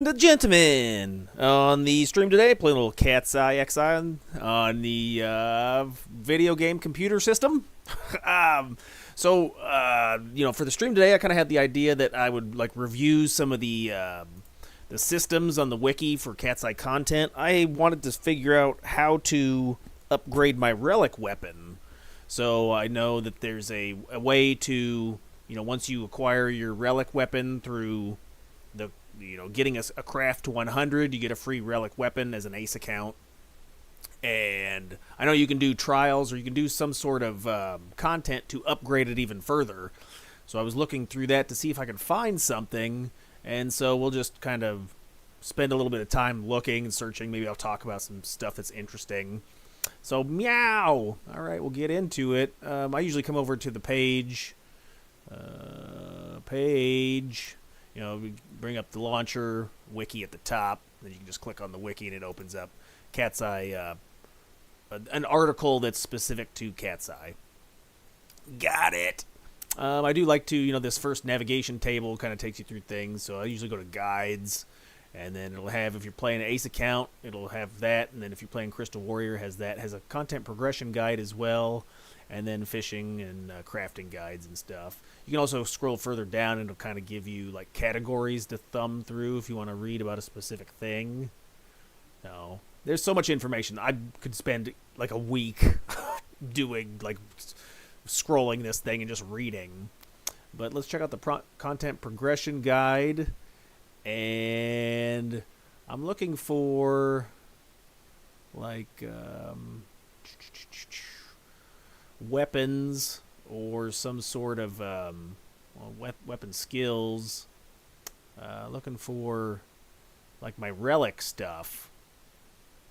The gentleman on the stream today, playing a little CatseyeXI on the video game computer system. For the stream today, I kind of had the idea that I would like review some of the systems on the wiki for CatseyeXI content. I wanted to figure out how to upgrade my relic weapon. So I know that there's a way to, once you acquire your relic weapon through the getting a craft to 100, you get a free relic weapon as an ace account. And I know you can do trials or you can do some sort of content to upgrade it even further. So I was looking through that to see if I could find something. And so we'll just kind of spend a little bit of time looking and searching. Maybe I'll talk about some stuff that's interesting. So, meow! All right, we'll get into it. I usually come over to the page. We bring up the launcher, wiki at the top. Then you can just click on the wiki and it opens up CatseyeXI, an article that's specific to CatseyeXI. Got it. I do like to, this first navigation table kind of takes you through things. So I usually go to guides, and then it'll have, if you're playing an ace account, it'll have that. And then if you're playing Crystal Warrior, has a content progression guide as well. And then fishing and crafting guides and stuff. You can also scroll further down and it'll kind of give you like categories to thumb through if you want to read about a specific thing. No, there's so much information. I could spend like a week doing like scrolling this thing and just reading. But let's check out the content progression guide. And I'm looking for like weapons or some sort of weapon skills. Looking for like my relic stuff,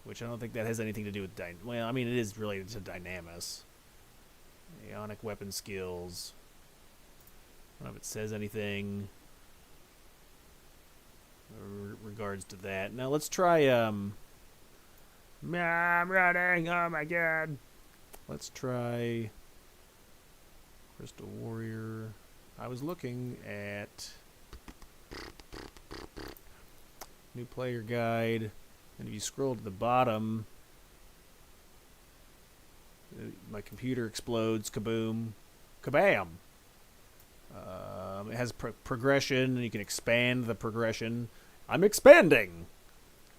which I don't think that has anything to do with it is related to Dynamis. Ionic weapon skills. I don't know if it says anything regards to that. Now let's try I'm running, oh my god. Let's try Crystal Warrior. I was looking at new player guide, and if you scroll to the bottom, my computer explodes, kaboom, kabam. It has progression, and you can expand the progression. I'm expanding.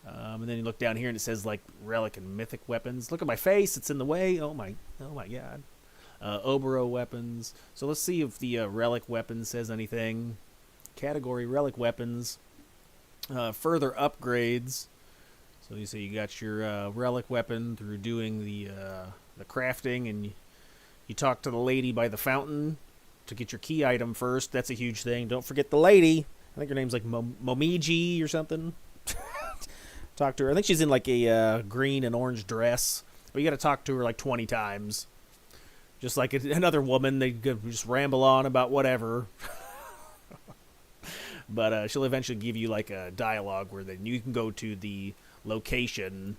And then you look down here and it says like relic and mythic weapons. Look at my face; it's in the way. Oh my god. Oboro weapons. So let's see if the relic weapon says anything. Category relic weapons. Further upgrades. So you see you got your relic weapon through doing the crafting, and you talk to the lady by the fountain to get your key item first. That's a huge thing. Don't forget the lady. I think her name's like Momiji or something. Talk to her. I think she's in like a green and orange dress. But you got to talk to her like 20 times. Just like another woman, they just ramble on about whatever. But she'll eventually give you like a dialogue where then you can go to the location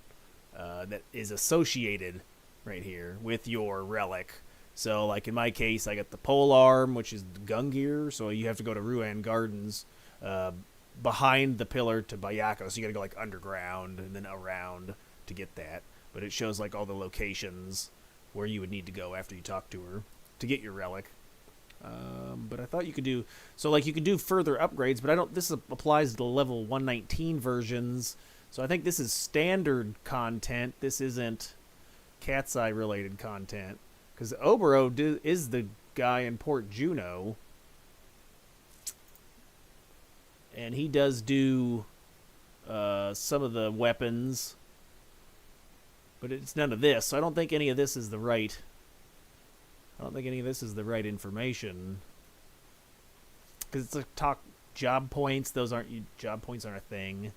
that is associated right here with your relic. So like in my case, I got the pole arm, which is the Gungir. So you have to go to Ruan Gardens. Behind the pillar to Bayako, so you gotta go like underground and then around to get that. But it shows like all the locations where you would need to go after you talk to her to get your relic. But I thought you could do you could do further upgrades, but I don't. This applies to the level 119 versions, so I think this is standard content. This isn't CatseyeXI related content because Oboro is the guy in Port Juno. And he does do some of the weapons, but it's none of this. So I don't think any of this is the right. I don't think any of this is the right information because it's like talk job points. Those aren't job points aren't a thing.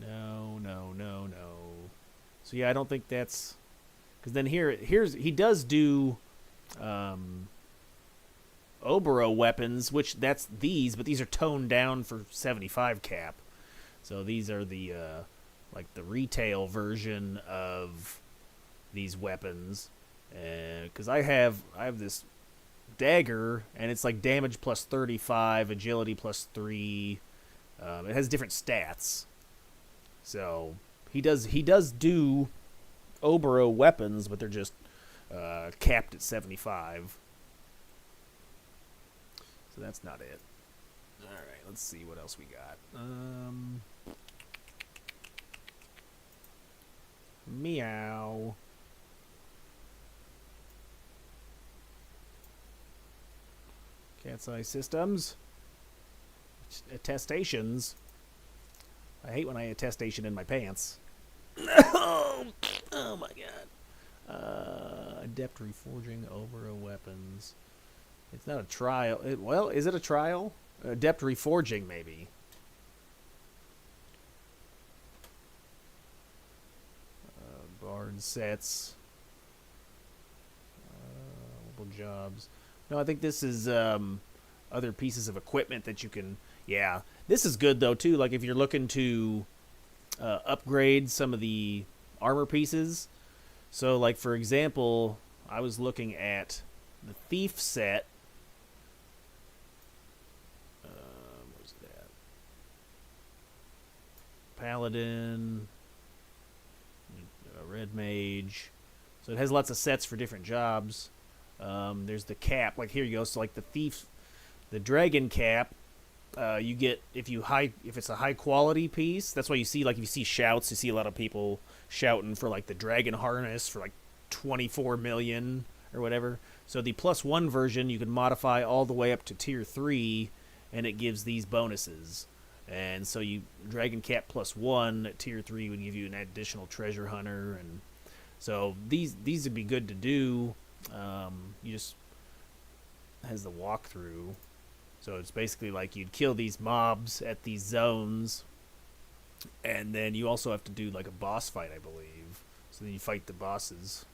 No. So yeah, I don't think that's. Because then he does do Oboro weapons, which that's these, but these are toned down for 75 cap. So these are the like the retail version of these weapons. Because I have this dagger, and it's like damage plus 35, agility plus 3. It has different stats. So he does do Obero weapons, but they're just capped at 75. So that's not it. All right, let's see what else we got. Meow. Cat's Eye Systems. Attestations. I hate when I attestation in my pants. Oh my god. Adept Reforging Obero weapons. It's not a trial. Well, is it a trial? Adept Reforging, maybe. Bard sets. Mobile jobs. No, I think this is other pieces of equipment that you can... Yeah, this is good, though, too. Like, if you're looking to upgrade some of the armor pieces. So, like, for example, I was looking at the Thief set. Where's it at? Paladin. Red Mage. So it has lots of sets for different jobs. There's the cap. Like, here you go. So, like, the Thief... The Dragon Cap... you get if it's a high quality piece. That's why you see, like, if you see shouts, you see a lot of people shouting for, like, the dragon harness for like 24 million or whatever. So the +1 version you can modify all the way up to tier 3, and it gives these bonuses. And so you Dragon Cap +1 at tier 3 would give you an additional treasure hunter, and so these would be good to do. You just has the walkthrough. So it's basically like you'd kill these mobs at these zones, and then you also have to do like a boss fight, I believe. So then you fight the bosses.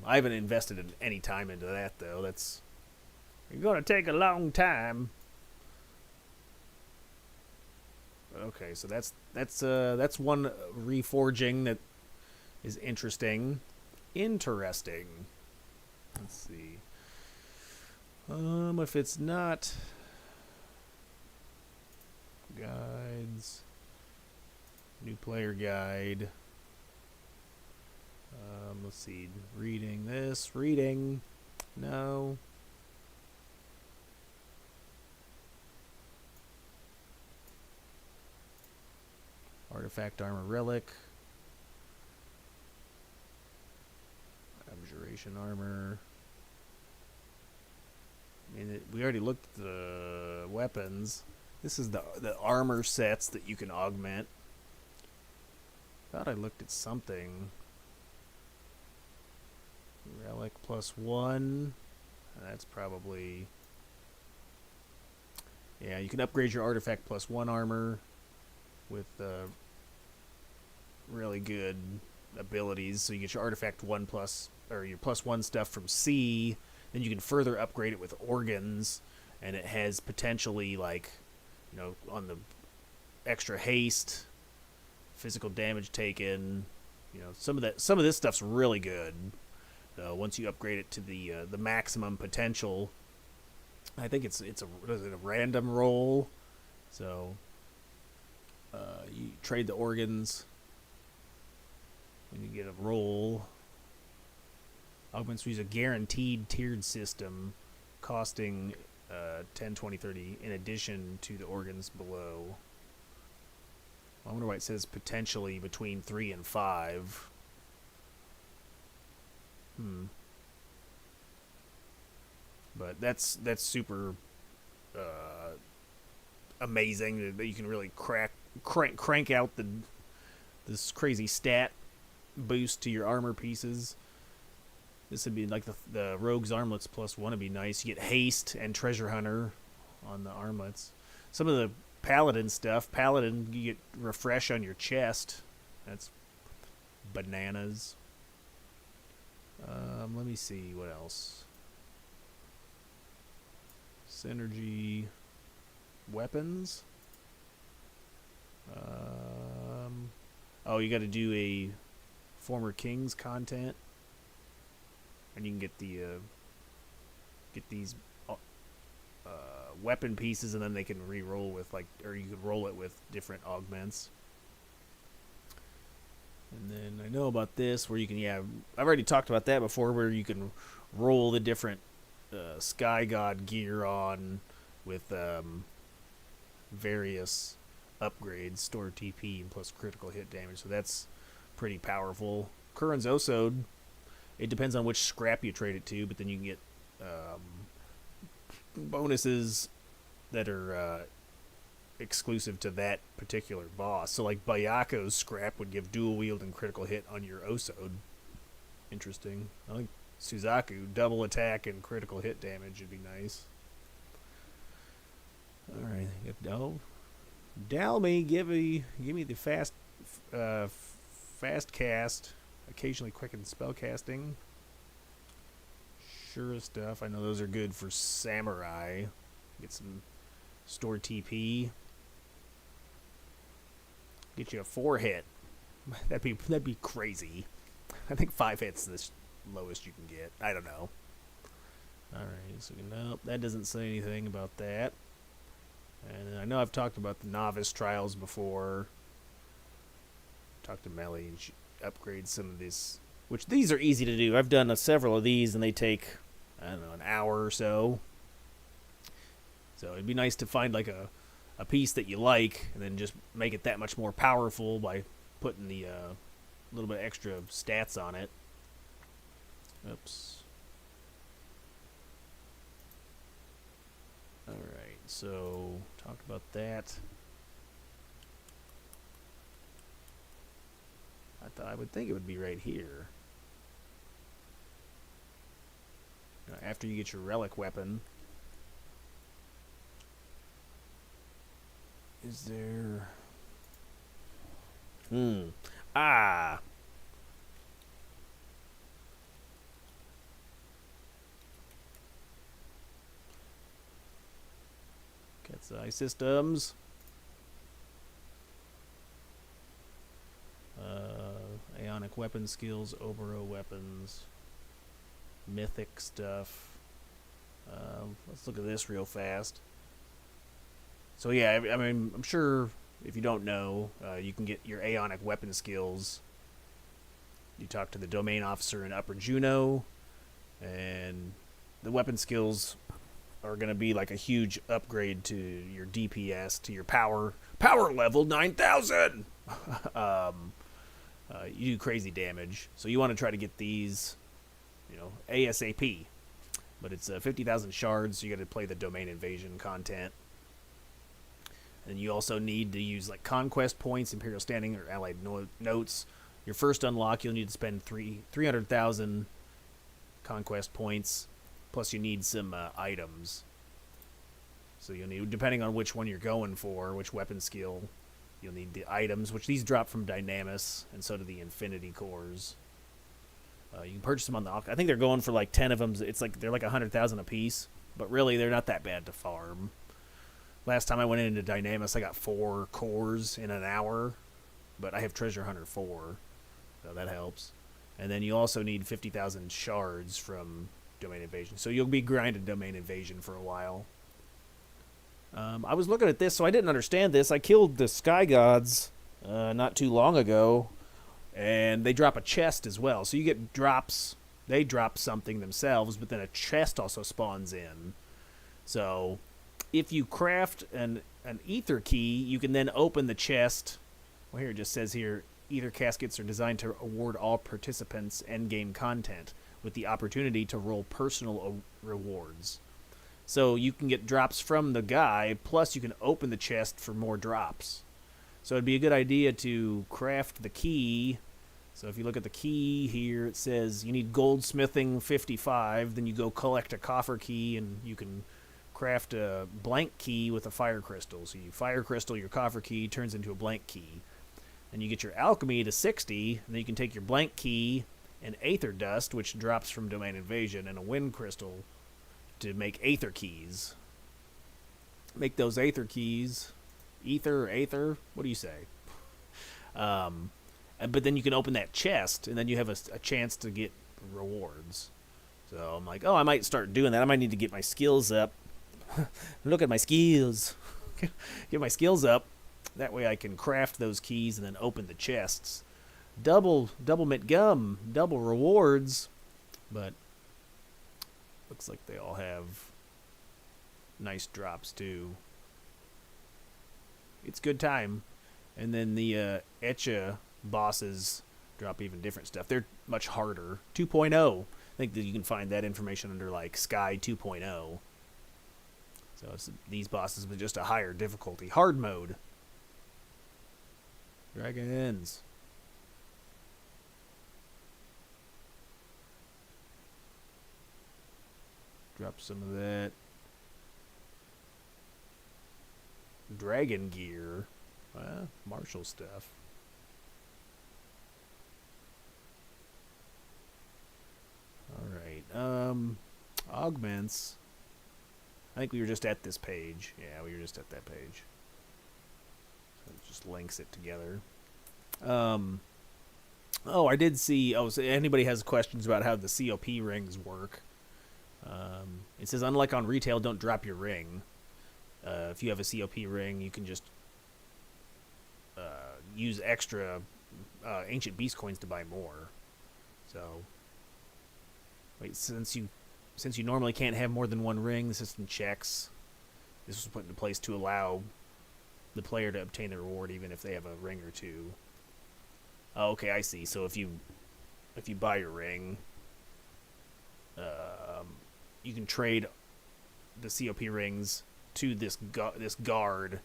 I haven't invested in any time into that, though. That's going to take a long time. Okay, so that's one reforging that is interesting. Interesting. Let's see. If it's not guides, new player guide. Let's see. Reading. No. Artifact armor relic. Abjuration armor. I mean, we already looked at the weapons. This is the armor sets that you can augment. Thought I looked at something. Relic +1. That's probably... Yeah, you can upgrade your artifact +1 armor with really good abilities. So you get your artifact 1+, or your +1 stuff from C. Then you can further upgrade it with organs, and it has potentially, like, you know, on the extra haste, physical damage taken. You know, some of this stuff's really good. Once you upgrade it to the maximum potential, I think it's a random roll. So you trade the organs, and you get a roll. Augments use a guaranteed tiered system, costing 10, 20, 30 in addition to the organs below. I wonder why it says potentially between 3 and 5. But that's super amazing that you can really crank out this crazy stat boost to your armor pieces. This would be like the rogue's armlets +1 would be nice. You get haste and treasure hunter on the armlets. Some of the paladin stuff, you get refresh on your chest. That's bananas. Let me see what else. Synergy weapons. Oh, you got to do a former king's content. and you can get get these weapon pieces, and then they can re-roll with or you could roll it with different augments. And then I know about this where you can, I've already talked about that before, where you can roll the different Sky God gear on with various upgrades, store TP, and plus critical hit damage. So that's pretty powerful. Curran's Osode, it depends on which scrap you trade it to, but then you can get bonuses that are exclusive to that particular boss. So like Bayako's scrap would give dual wield and critical hit on your Osode. Interesting. I think Suzaku, double attack and critical hit damage would be nice. Alright. Oh, Dalmy, give me the fast cast, occasionally quicken spell casting. Sure stuff. I know those are good for Samurai. Get some store TP. Get you a 4 hit. That'd be crazy. I think 5 hits is the lowest you can get. I don't know. Alright, so nope, that doesn't say anything about that. And I know I've talked about the novice trials before. Talked to Melly and she upgrades some of this, which these are easy to do. I've done several of these and they take, I don't know, an hour or so. So it'd be nice to find like a piece that you like and then just make it that much more powerful by putting the little bit extra stats on it. Oops. Alright, so talked about that. I would think it would be right here. Now, after you get your relic weapon, is there... Ah! CatseyeXI systems. Ionic weapon skills, Obero weapons, mythic stuff. Let's look at this real fast. So yeah, I mean, I'm sure if you don't know, you can get your Aeonic weapon skills. You talk to the domain officer in Upper Juno, and the weapon skills are going to be like a huge upgrade to your DPS, to your power level 9,000. You do crazy damage, so you want to try to get these, ASAP. But it's 50,000 shards, so you got to play the domain invasion content. And you also need to use like conquest points, Imperial Standing, or Allied Notes. Your first unlock, you'll need to spend 300,000 conquest points, plus you need some items. So you'll need, depending on which one you're going for, which weapon skill, you'll need the items, which these drop from Dynamis, and so do the Infinity Cores. You can purchase them on the auction. I think they're going for like 10 of them. It's like they're like 100,000 a piece, but really they're not that bad to farm. Last time I went into Dynamis, I got 4 cores in an hour, but I have Treasure Hunter 4, so that helps. And then you also need 50,000 shards from Domain Invasion, so you'll be grinding Domain Invasion for a while. I was looking at this, so I didn't understand this. I killed the Sky Gods not too long ago, and they drop a chest as well. So you get drops. They drop something themselves, but then a chest also spawns in. So if you craft an ether key, you can then open the chest. Well, here it just says here, ether caskets are designed to award all participants endgame content with the opportunity to roll personal rewards. So you can get drops from the guy, plus you can open the chest for more drops. So it'd be a good idea to craft the key. So if you look at the key here, it says you need goldsmithing 55. Then you go collect a coffer key, and you can craft a blank key with a fire crystal. So you fire crystal your coffer key, turns into a blank key. And you get your alchemy to 60, and then you can take your blank key and aether dust, which drops from Domain Invasion, and a wind crystal to make aether keys. Make those aether keys. Ether or aether? What do you say? But then you can open that chest, and then you have a chance to get rewards. So I'm like, oh, I might start doing that. I might need to get my skills up. Look at my skills. Get my skills up. That way I can craft those keys and then open the chests. Double mint gum, double rewards. But looks like they all have nice drops too. It's good time. And then the Etcha bosses drop even different stuff. They're much harder. 2.0. I think that you can find that information under like Sky 2.0. So it's these bosses with just a higher difficulty. Hard mode. Dragons. Drop some of that. Dragon gear. Martial stuff. Alright. Augments. I think we were just at this page. Yeah, we were just at that page. So it just links it together. Oh, I did see... Oh, so anybody has questions about how the COP rings work. It says, unlike on retail, don't drop your ring. If you have a COP ring, you can just use extra ancient beast coins to buy more. So, wait, since you normally can't have more than one ring, the system checks. This was put into place to allow the player to obtain the reward even if they have a ring or two. Oh, okay, I see. So if you buy your ring, you can trade the COP rings to this guard,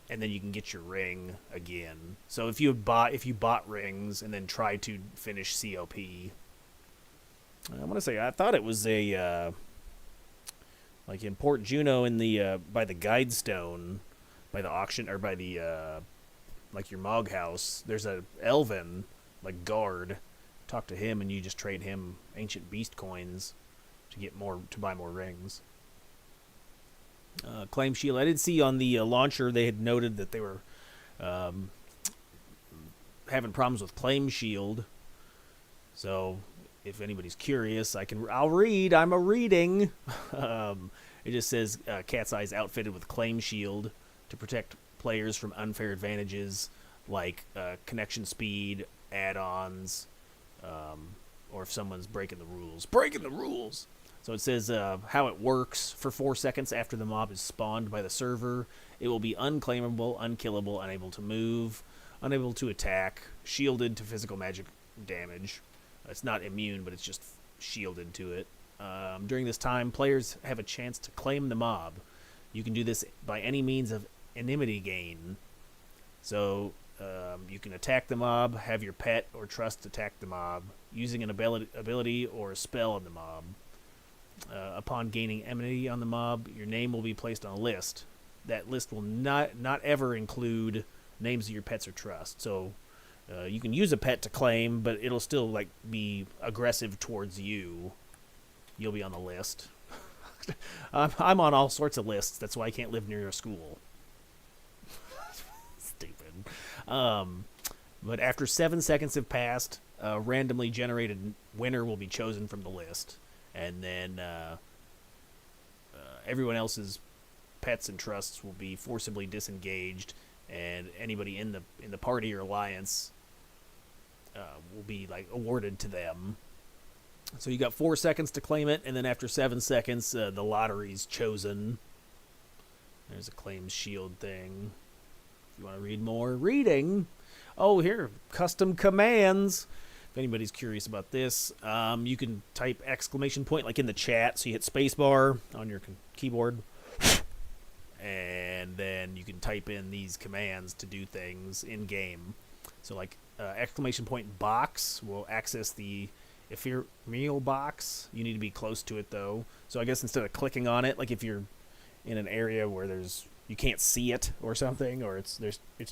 and then you can get your ring again. So if you bought rings and then tried to finish COP, I want to say I thought it was a like in Port Juno in the by the guide stone, by the auction, or by the like your Mog house. There's a elven like guard. Talk to him and you just trade him ancient beast coins to get more, to buy more rings. Claim shield. I did see on the launcher they had noted that they were having problems with claim shield. So if anybody's curious, I'll read. I'm a reading. It just says CatseyeXI is outfitted with claim shield to protect players from unfair advantages like connection speed, add-ons, or if someone's breaking the rules. Breaking the rules! So it says how it works. For 4 seconds after the mob is spawned by the server, it will be unclaimable, unkillable, unable to move, unable to attack, shielded to physical magic damage. It's not immune, but it's just shielded to it. During this time, players have a chance to claim the mob. You can do this by any means of enmity gain. So you can attack the mob, have your pet or trust attack the mob, using an ability or a spell on the mob. Upon gaining enmity on the mob, your name will be placed on a list. That list will not ever include names of your pets or trust. So you can use a pet to claim, but it'll still like be aggressive towards you. You'll be on the list. I'm on all sorts of lists. That's why I can't live near a school. Stupid. But after 7 seconds have passed, a randomly generated winner will be chosen from the list. And then everyone else's pets and trusts will be forcibly disengaged, and anybody in the party or alliance will be like awarded to them. So you got 4 seconds to claim it, and then after 7 seconds, the lottery's chosen. There's a claims shield thing. If you want to read more, reading. Oh, here, custom commands. If anybody's curious about this, you can type exclamation point like in the chat. So you hit spacebar on your keyboard, and then you can type in these commands to do things in game. So like exclamation point box will access the ephemeral box. You need to be close to it though. So I guess instead of clicking on it, like if you're in an area where you can't see it or something, or it's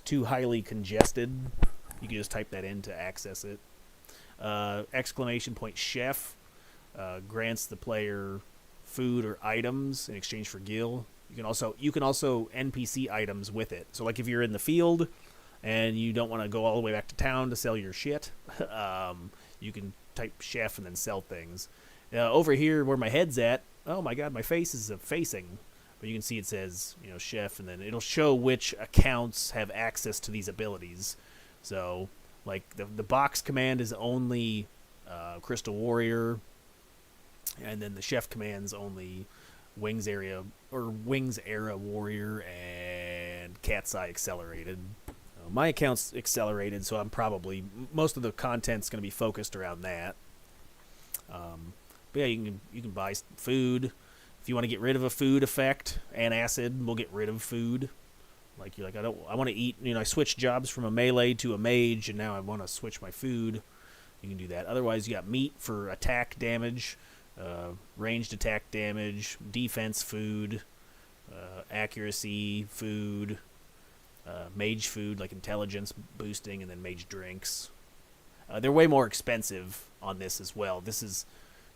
too highly congested, you can just type that in to access it. Exclamation point chef grants the player food or items in exchange for gil. You can also NPC items with it. So like if you're in the field and you don't want to go all the way back to town to sell your shit, you can type chef and then sell things. Over here where my head's at, oh my god, my face is facing. But you can see it says, chef, and then it'll show which accounts have access to these abilities. So, like, the box command is only Crystal Warrior, and then the chef command's only Wings Era Warrior and CatseyeXI Accelerated. My account's accelerated, so I'm probably most of the content's going to be focused around that. But yeah, you can buy food. If you want to get rid of a food effect, antacid will get rid of food. Like you're like I want to eat. I switched jobs from a melee to a mage, and now I want to switch my food. You can do that. Otherwise, you got meat for attack damage, ranged attack damage, defense food, accuracy food, mage food like intelligence boosting, and then mage drinks. They're way more expensive on this as well. This is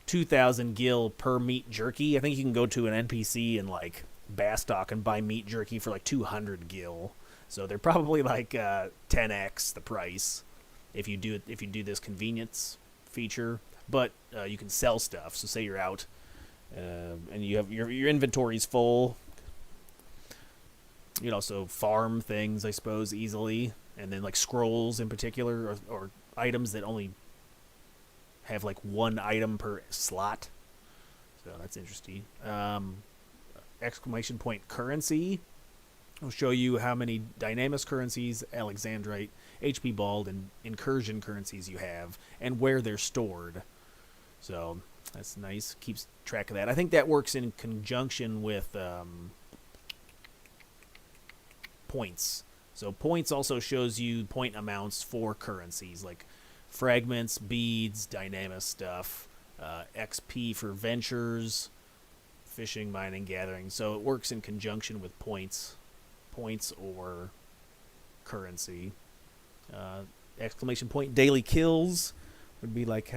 2,000 gil per meat jerky. I think you can go to an NPC in like Bastock and buy meat jerky for like 200 gil. So they're probably like 10x the price if you do this convenience feature. But you can sell stuff. So say you're out and you have your inventory's full. You can also farm things, I suppose, easily, and then like scrolls in particular, or items that only have like one item per slot. So that's interesting. Exclamation point currency will show you how many Dynamis currencies, Alexandrite, HP Bald, and Incursion currencies you have, and where they're stored. So that's nice. Keeps track of that. I think that works in conjunction with points. So points also shows you point amounts for currencies, like fragments, beads, Dynamis stuff, XP for ventures, fishing, mining, gathering. So it works in conjunction with points or currency. Exclamation point daily kills would be like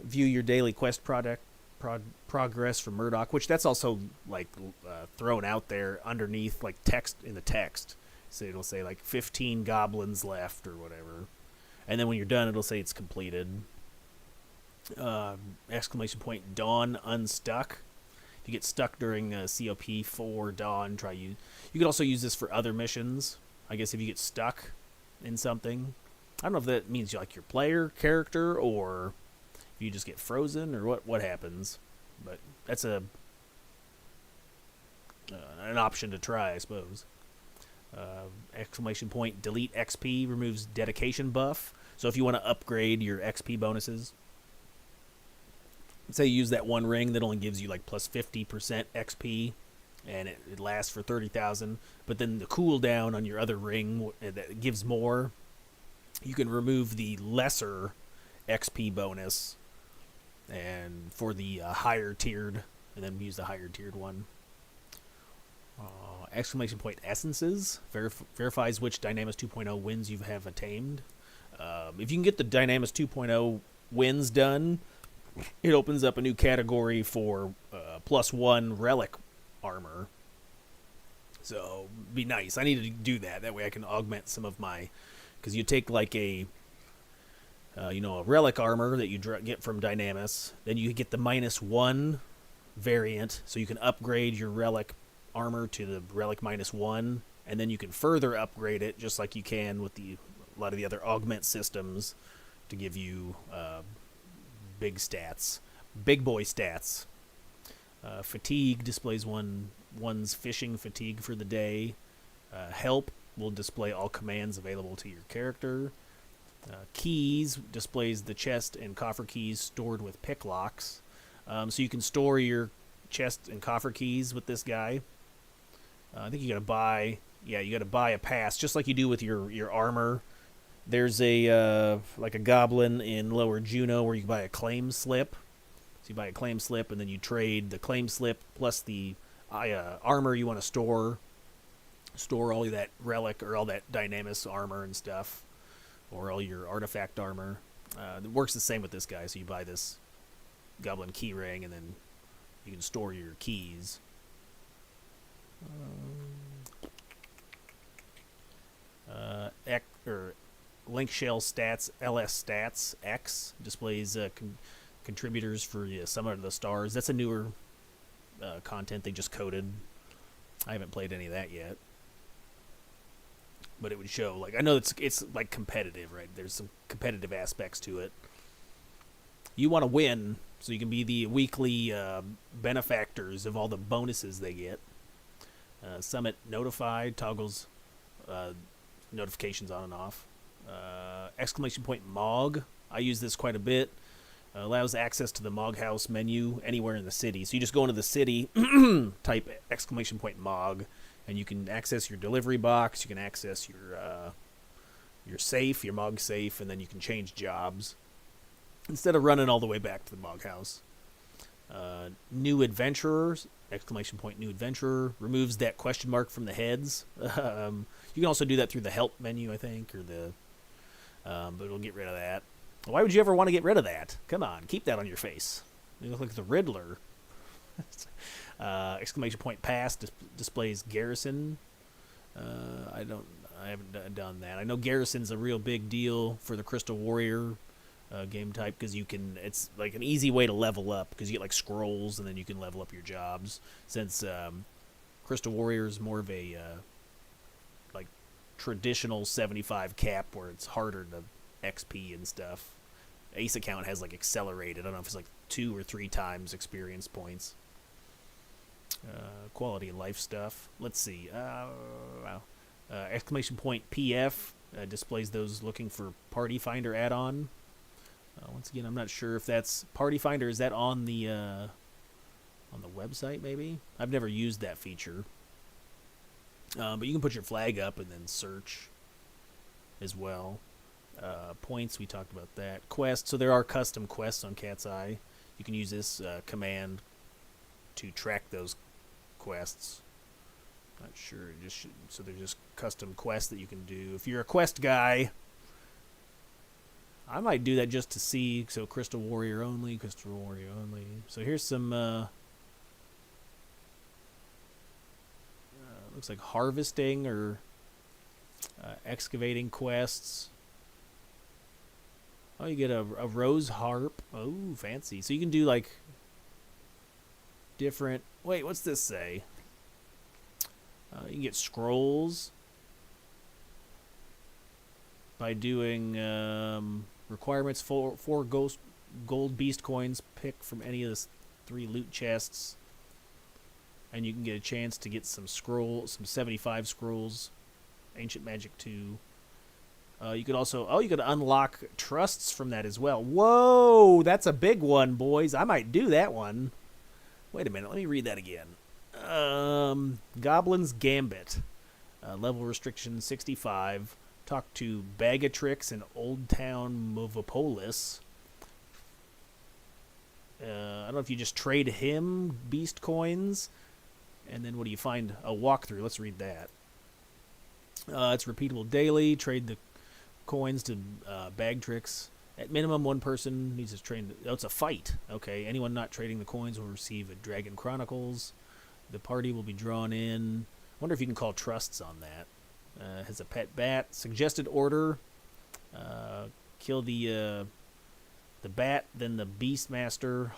view your daily quest progress from Murdoch, which that's also like thrown out there underneath like text in the text. So it'll say like 15 goblins left or whatever. And then when you're done, it'll say it's completed. Exclamation point Dawn unstuck. If you get stuck during COP 4 Dawn, try you. You could also use this for other missions. I guess if you get stuck in something, I don't know if that means like your player character or if you just get frozen or what happens. But that's an option to try, I suppose. Exclamation point delete XP removes dedication buff. So if you want to upgrade your XP bonuses, say you use that one ring that only gives you like plus 50% XP, and it lasts for 30,000, but then the cooldown on your other ring that gives more, you can remove the lesser XP bonus and for the higher tiered, and then use the higher tiered one. Exclamation point essences verifies which Dynamis 2.0 wins you have attained. If you can get the Dynamis 2.0 wins done, it opens up a new category for +1 relic armor. So be nice. I need to do that. That way I can augment some of my, because you take like a relic armor that you get from Dynamis, then you get the -1 variant, so you can upgrade your relic armor to the relic -1, and then you can further upgrade it just like you can with a lot of the other augment systems to give you big boy stats. Fatigue displays one's fishing fatigue for the day. Help will display all commands available to your character. Keys displays the chest and coffer keys stored with pick locks. So you can store your chest and coffer keys with this guy. I think you gotta buy a pass, just like you do with your armor. There's a like a goblin in Lower Juno where you can buy a claim slip. So you buy a claim slip and then you trade the claim slip plus the armor you want to store all of that relic or all that Dynamis armor and stuff, or all your artifact armor. It works the same with this guy. So you buy this goblin key ring and then you can store your keys. Link shell stats, LS stats X displays contributors for Summit of the Stars. That's a newer content they just coded. I haven't played any of that yet, but it would show, like, I know it's like competitive, right? There's some competitive aspects to it. You want to win, so you can be the weekly benefactors of all the bonuses they get. Summit Notified toggles notifications on and off. Exclamation point Mog. I use this quite a bit. Allows access to the Mog House menu anywhere in the city. So you just go into the city, type exclamation point Mog, and you can access your delivery box. You can access your safe, your Mog safe, and then you can change jobs instead of running all the way back to the Mog House. New Adventurers, exclamation point New Adventurer, removes that question mark from the heads. You can also do that through the help menu, I think, or the but it'll get rid of that. Why would you ever want to get rid of that? Come on, keep that on your face. You look like the Riddler. Exclamation point Past displays Garrison. I haven't done that. I know Garrison's a real big deal for the Crystal Warrior game type, because it's like an easy way to level up, because you get like scrolls and then you can level up your jobs. Since Crystal Warrior is more of a like traditional 75 cap where it's harder to XP and stuff. Ace account has like accelerated. I don't know if it's like 2 or 3 times experience points. Quality of life stuff. Let's see. Exclamation point PF displays those looking for Party Finder add-on. Once again, I'm not sure if that's Party Finder. Is that on the website? Maybe I've never used that feature. But you can put your flag up and then search as well. Points, we talked about that. Quests, so there are custom quests on CatseyeXI. You can use this command to track those quests. Not sure, so they're just custom quests that you can do. If you're a quest guy, I might do that just to see. So Crystal Warrior only, Crystal Warrior only. So here's some looks like harvesting or excavating quests. Oh, you get a rose harp. Oh, fancy. So you can do like different... Wait, what's this say? You can get scrolls by doing requirements for 4 gold beast coins. Pick from any of the 3 loot chests. And you can get a chance to get some 75 scrolls. Ancient Magic 2. You could also, you could unlock trusts from that as well. Whoa, that's a big one, boys. I might do that one. Wait a minute, let me read that again. Goblin's Gambit. Level restriction 65. Talk to Bagatrix in Old Town Movopolis. I don't know if you just trade him beast coins. And then what do you find? A walkthrough. Let's read that. It's repeatable daily. Trade the coins to Bagatrix. At minimum, one person needs to trade. Oh, it's a fight. Okay. Anyone not trading the coins will receive a Dragon Chronicles. The party will be drawn in. Wonder if you can call trusts on that. Has a pet bat. Suggested order. Kill the bat, then the Beastmaster,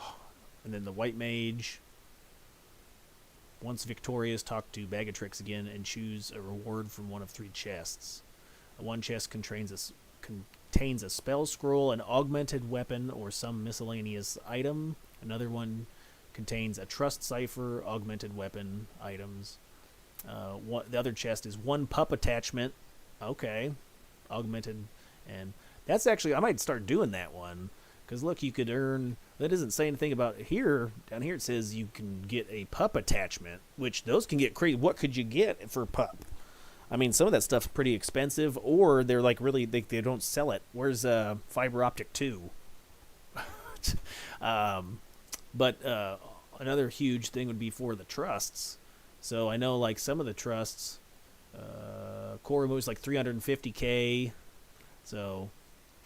and then the White Mage. Once victorious, talk to Bagatrix again and choose a reward from one of 3 chests. One chest contains a spell scroll, an augmented weapon, or some miscellaneous item. Another one contains a trust cipher, augmented weapon items. The other chest is 1 pup attachment. Okay. Augmented. And that's actually, I might start doing that one. Because look, you could earn... That doesn't say anything about here. Down here it says you can get a pup attachment, which those can get crazy. What could you get for pup? I mean, some of that stuff's pretty expensive, or they're like really... They don't sell it. Where's Fiber Optic 2? But another huge thing would be for the trusts. So I know like some of the trusts, core removes like 350k. So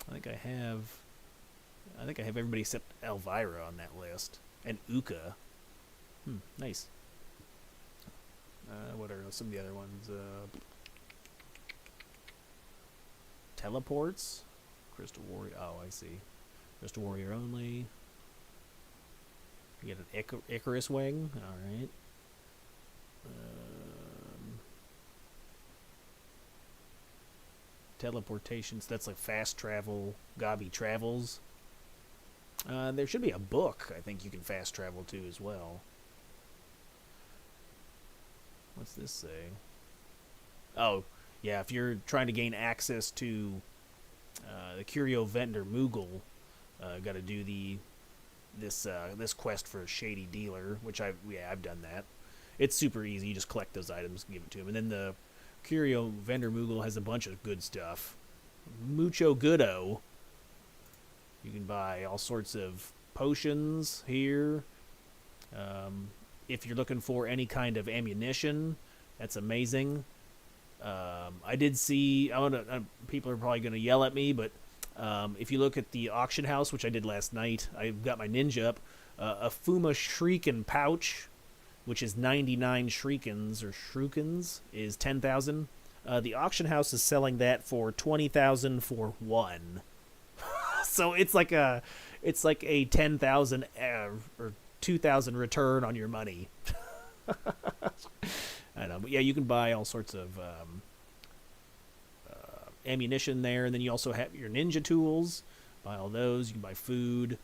I think I have everybody except Elvira on that list, and Uka. Nice. What are some of the other ones? Teleports, Crystal Warrior. Oh, I see. Crystal Warrior only. You get an Icarus wing. All right. Teleportations. That's like fast travel. Gobby travels. There should be a book I think you can fast travel to as well. What's this say? Oh, yeah, if you're trying to gain access to the Curio Vendor Moogle, got to do this quest for a shady dealer, which I've done that. It's super easy. You just collect those items and give it to him. And then the Curio Vendor Moogle has a bunch of good stuff. Mucho goodo. You can buy all sorts of potions here. If you're looking for any kind of ammunition, that's amazing. I did see. People are probably going to yell at me, but if you look at the auction house, which I did last night, I got my ninja up. A Fuma Shriekin pouch, which is 99 Shriekins or Shrookins, is 10,000. The auction house is selling that for 20,000 for one. So it's like a 10,000 or 2,000 return on your money. I know, but yeah, you can buy all sorts of ammunition there, and then you also have your ninja tools. Buy all those. You can buy food.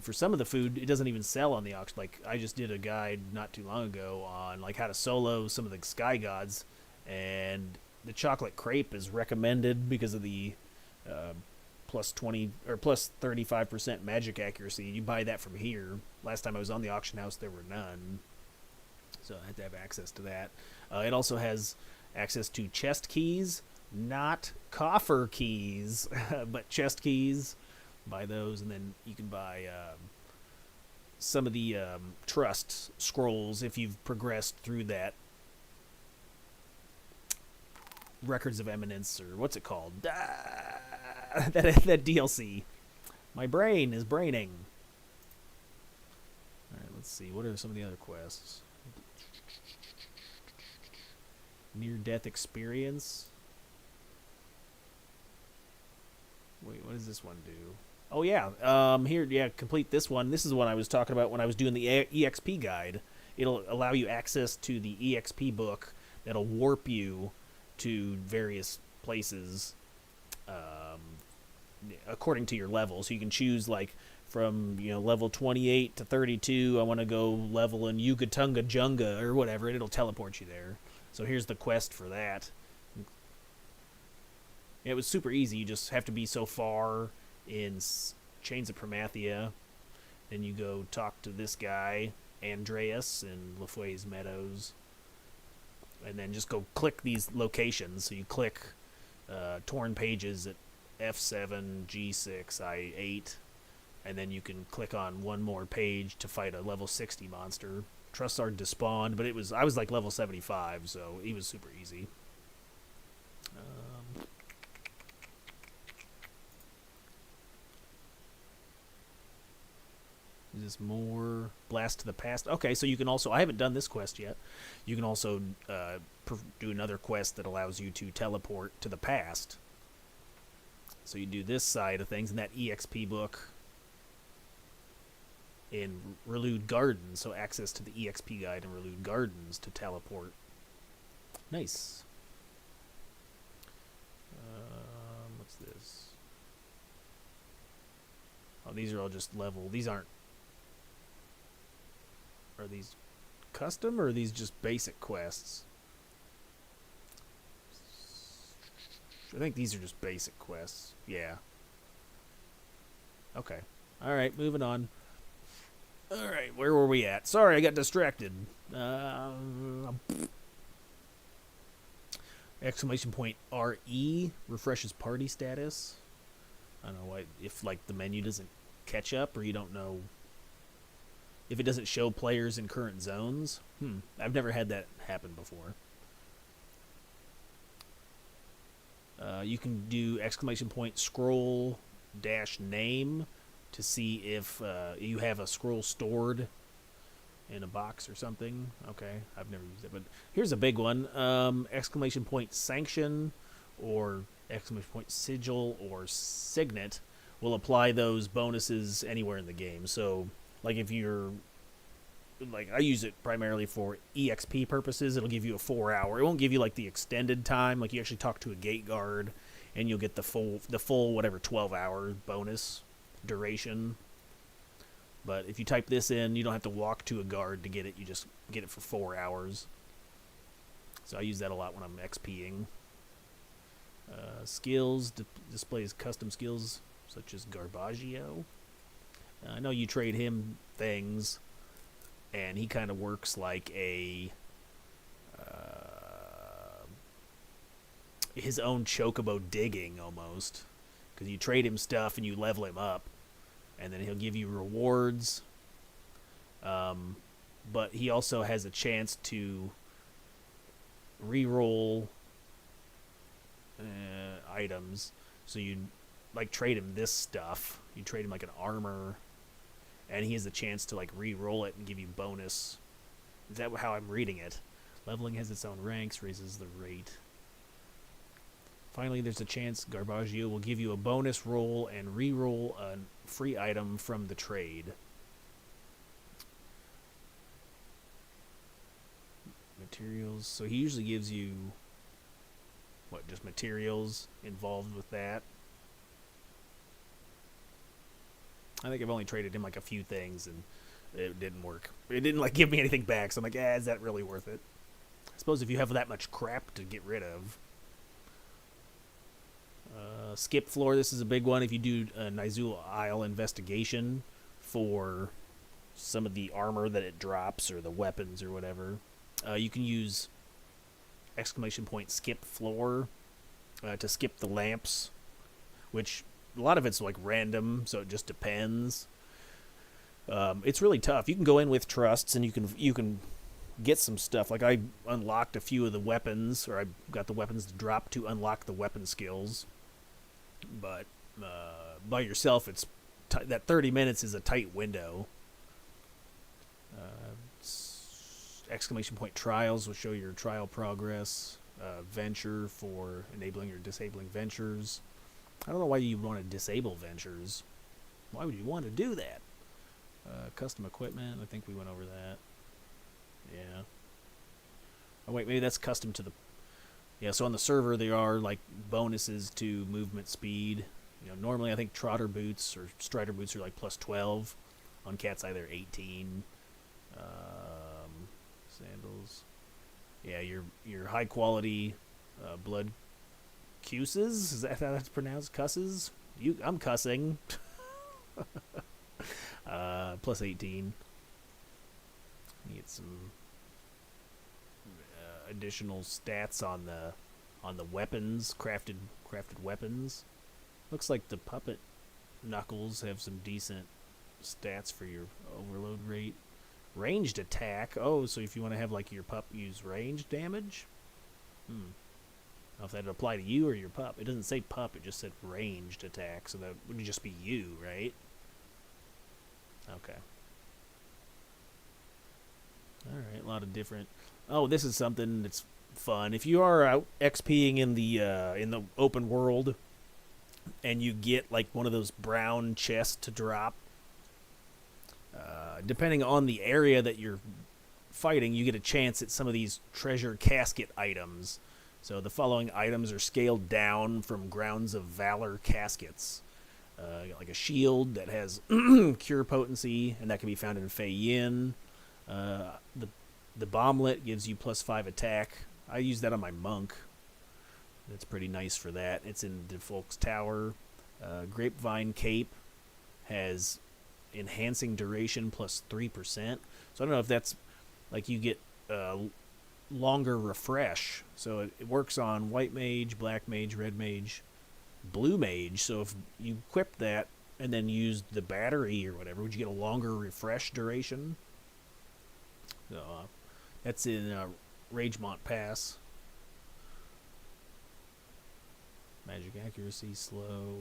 For some of the food, it doesn't even sell on the auction. Like, I just did a guide not too long ago on like how to solo some of the Sky Gods, and the chocolate crepe is recommended because of the plus 20 or plus 35% magic accuracy. You buy that from here. Last time I was on the auction house, there were none, so I had to have access to that. It also has access to chest keys, not coffer keys, but chest keys. Buy those, and then you can buy some of the trust scrolls if you've progressed through that Records of Eminence, or what's it called? That DLC. My brain is braining. Alright, let's see. What are some of the other quests? Near-death experience. Wait, what does this one do? Oh, yeah. Complete this one. This is what I was talking about when I was doing the EXP guide. It'll allow you access to the EXP book that'll warp you to various places according to your level. So you can choose, like, from, level 28 to 32, I want to go level in Yugatunga Junga or whatever, and it'll teleport you there. So here's the quest for that. It was super easy. You just have to be so far in Chains of Promathia. Then you go talk to this guy, Andreas, in LaFoy's Meadows. And then just go click these locations. So you click Torn Pages at F7, G6, I8. And then you can click on one more page to fight a level 60 monster. Trussard despawned, but I was like level 75, so he was super easy. Is this more Blast to the Past? Okay, so you can also, I haven't done this quest yet. You can also do another quest that allows you to teleport to the past. So you do this side of things in that EXP book in Relude Gardens, so access to the EXP guide in Relude Gardens to teleport. Nice. What's this? Oh, these are all just level. These aren't. Are these custom, or are these just basic quests? I think these are just basic quests. Yeah. Okay. Alright, moving on. Alright, where were we at? Sorry, I got distracted. Exclamation point RE refreshes party status. I don't know why, if like the menu doesn't catch up, or you don't know if it doesn't show players in current zones. I've never had that happen before. You can do exclamation point scroll dash name to see if you have a scroll stored in a box or something. Okay, I've never used it, but here's a big one. Exclamation point sanction or exclamation point sigil or signet will apply those bonuses anywhere in the game. So, like if you're like I use it primarily for EXP purposes. It'll give you a 4 hour. It won't give you like the extended time. Like you actually talk to a gate guard, and you'll get the full whatever 12-hour bonus duration. But if you type this in, you don't have to walk to a guard to get it. You just get it for 4 hours. So I use that a lot when I'm XPing. Skills displays custom skills such as Garbaggio. I know you trade him things, and he kind of works like a his own chocobo digging almost, because you trade him stuff and you level him up, and then he'll give you rewards. But he also has a chance to re-roll items. So you like trade him this stuff. You trade him like an armor, and he has a chance to like re-roll it and give you bonus. Is that how I'm reading it? Leveling has its own ranks, raises the rate. Finally, there's a chance Garbaggio will give you a bonus roll and re-roll a free item from the trade. Materials. So he usually gives you just materials involved with that. I think I've only traded him like a few things, and it didn't work. It didn't like give me anything back, so I'm like, is that really worth it? I suppose if you have that much crap to get rid of. Skip floor, this is a big one. If you do a Nizul Isle investigation for some of the armor that it drops or the weapons or whatever, you can use !skip floor to skip the lamps, which a lot of it's like random, so it just depends. It's really tough. You can go in with trusts, and you can get some stuff. Like I unlocked a few of the weapons, or I got the weapons to drop to unlock the weapon skills. But by yourself, it's that 30 minutes is a tight window. !trials will show your trial progress. Venture for enabling or disabling ventures. I don't know why you want to disable ventures. Why would you want to do that? Custom equipment, I think we went over that. Yeah. Oh wait, maybe that's custom to the... Yeah, so on the server there are like bonuses to movement speed. You know, normally I think trotter boots or strider boots are like plus 12. On CatseyeXI they're 18. Sandals. Yeah, your high quality blood cuses. Is that how that's pronounced? Cusses? I'm cussing. Plus 18. You get some additional stats on the weapons, crafted weapons. Looks like the puppet knuckles have some decent stats for your overload rate. Ranged attack. Oh, so if you want to have like your pup use ranged damage? I don't know if that would apply to you or your pup. It doesn't say pup, it just said ranged attack, so that would just be you, right? Okay. Alright, a lot of different... Oh, this is something that's fun. If you are out XPing in the open world, and you get like one of those brown chests to drop, depending on the area that you're fighting, you get a chance at some of these treasure casket items. So the following items are scaled down from Grounds of Valor caskets. Like a shield that has cure potency, and that can be found in Fei Yin. The bomblet gives you plus 5 attack. I use that on my monk. That's pretty nice for that. It's in Defolk's Tower. Grapevine cape has enhancing duration plus 3%. So I don't know if that's like you get longer refresh. So it works on white mage, black mage, red mage, blue mage. So if you equip that and then use the battery or whatever, would you get a longer refresh duration? So that's in Ragemont Pass. Magic accuracy slow.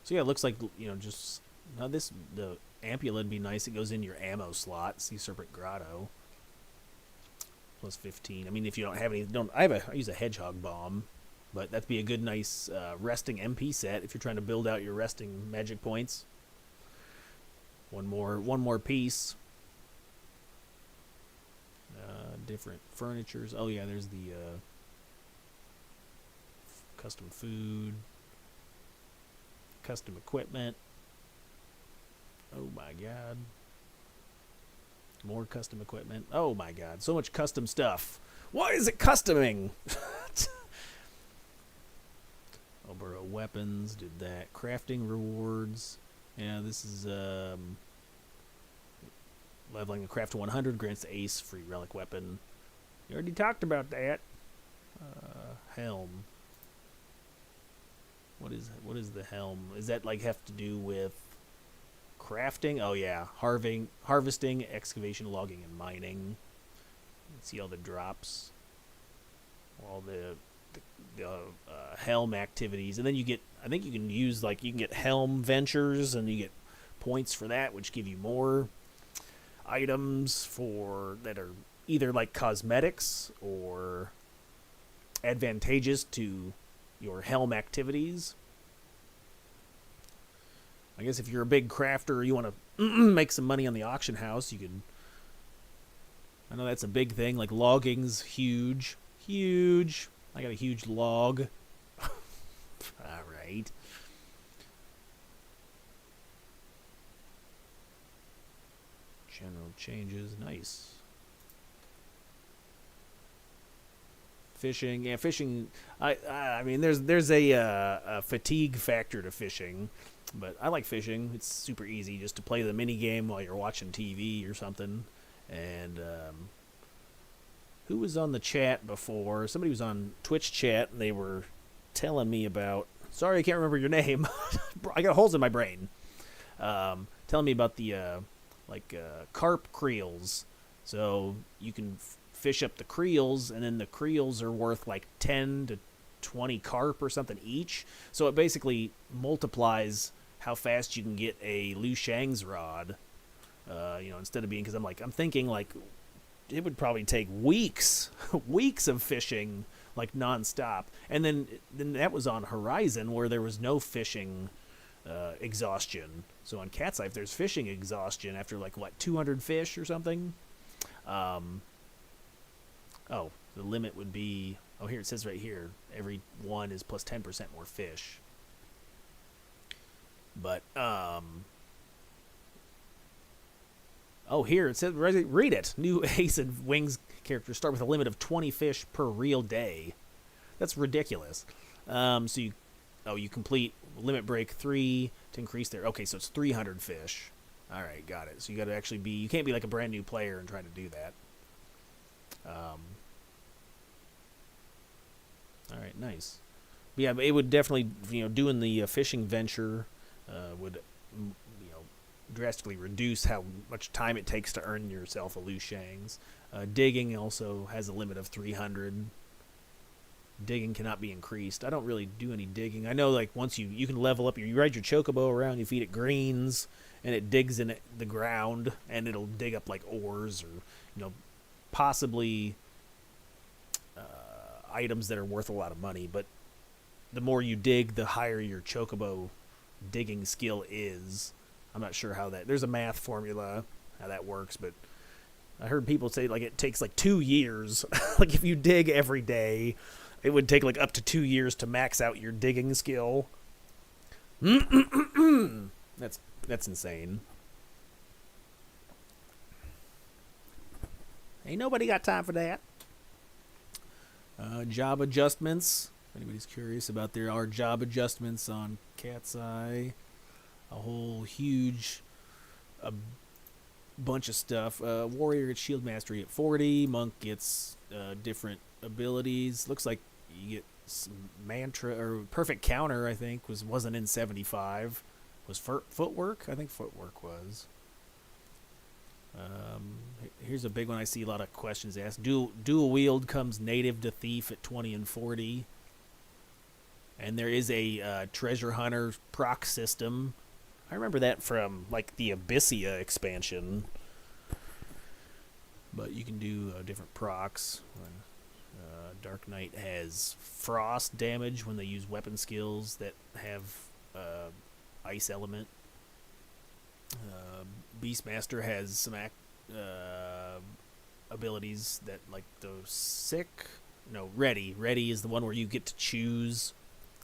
So yeah, it looks like, you know, just now the ampula would be nice. It goes in your ammo slot. Sea Serpent Grotto. Plus 15. I mean, if you don't have any, I use a hedgehog bomb. But that'd be a good, nice resting MP set if you're trying to build out your resting magic points. One more piece. Different furnitures. Oh yeah, there's the custom food, custom equipment. Oh my god. More custom equipment. Oh my god, so much custom stuff. Why is it customing? Oboro weapons, did that. Crafting rewards. Yeah, this is leveling a craft to 100 grants the ace free relic weapon. You already talked about that. Helm. What is the helm? Is that like have to do with crafting? Oh yeah, harvesting, excavation, logging, and mining. Let's see all the drops, all the helm activities, and then you get. I think you can use you can get helm ventures, and you get points for that, which give you more items that are either like cosmetics or advantageous to your helm activities. I guess if you're a big crafter, you want to make some money on the auction house, you can. I know that's a big thing. Like logging's huge. I got a huge log. All right. General changes, nice. Fishing, yeah, fishing. I mean, there's a fatigue factor to fishing, but I like fishing. It's super easy just to play the mini game while you're watching TV or something. And who was on the chat before? Somebody was on Twitch chat, and they were telling me about. Sorry, I can't remember your name. I got holes in my brain. Telling me about the carp creels. So you can fish up the creels, and then the creels are worth like 10 to 20 carp or something each. So it basically multiplies how fast you can get a Liu Shang's rod. Instead of being, because I'm thinking like it would probably take weeks of fishing like nonstop, and then that was on Horizon where there was no fishing exhaustion. So on CatseyeXI, there's fishing exhaustion after 200 fish or something. The limit would be, here it says right here, every one is plus 10% more fish. But here it says, read it. New Ace and Wings characters start with a limit of 20 fish per real day. That's ridiculous. So you complete limit break 3 to increase their. Okay, so it's 300 fish. All right, got it. So you got to actually be. You can't be like a brand new player and try to do that. All right, nice. But yeah, it would definitely, doing the fishing venture would, drastically reduce how much time it takes to earn yourself a Liu Shang's. Digging also has a limit of 300. Digging cannot be increased. I don't really do any digging. I know once you can level up, you ride your chocobo around, you feed it greens, and it digs in the ground, and it'll dig up ores or possibly items that are worth a lot of money. But the more you dig, the higher your chocobo digging skill is. I'm not sure how there's a math formula how that works, but I heard people say it takes 2 years. If you dig every day, it would take up to 2 years to max out your digging skill. That's insane. Ain't nobody got time for that. Job adjustments. If anybody's curious about there are job adjustments on CatseyeXI. A whole huge bunch of stuff. Warrior gets shield mastery at 40. Monk gets different abilities. Looks like you get some mantra or perfect counter. I think wasn't in 75. Was footwork? I think footwork was. Here's a big one. I see a lot of questions asked. Dual wield comes native to thief at 20 and 40. And there is a treasure hunter proc system. I remember that from the Abyssia expansion. But you can do different procs. Dark Knight has frost damage when they use weapon skills that have ice element. Beastmaster has some abilities that, like, those sick. No, ready. Ready is the one where you get to choose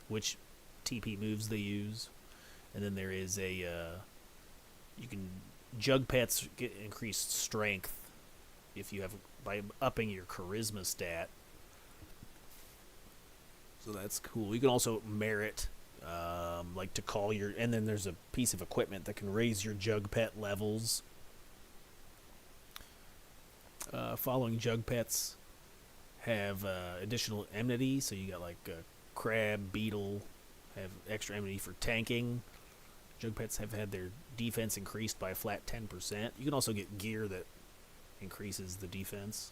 which TP moves they use. And then there is a you can jug pets get increased strength if you have by upping your charisma stat. So that's cool. You can also merit like to call your, and then there's a piece of equipment that can raise your jug pet levels. Following jug pets have additional enmity, so you got like crab, beetle have extra enmity for tanking. Jug pets have had their defense increased by a flat 10%. You can also get gear that increases the defense.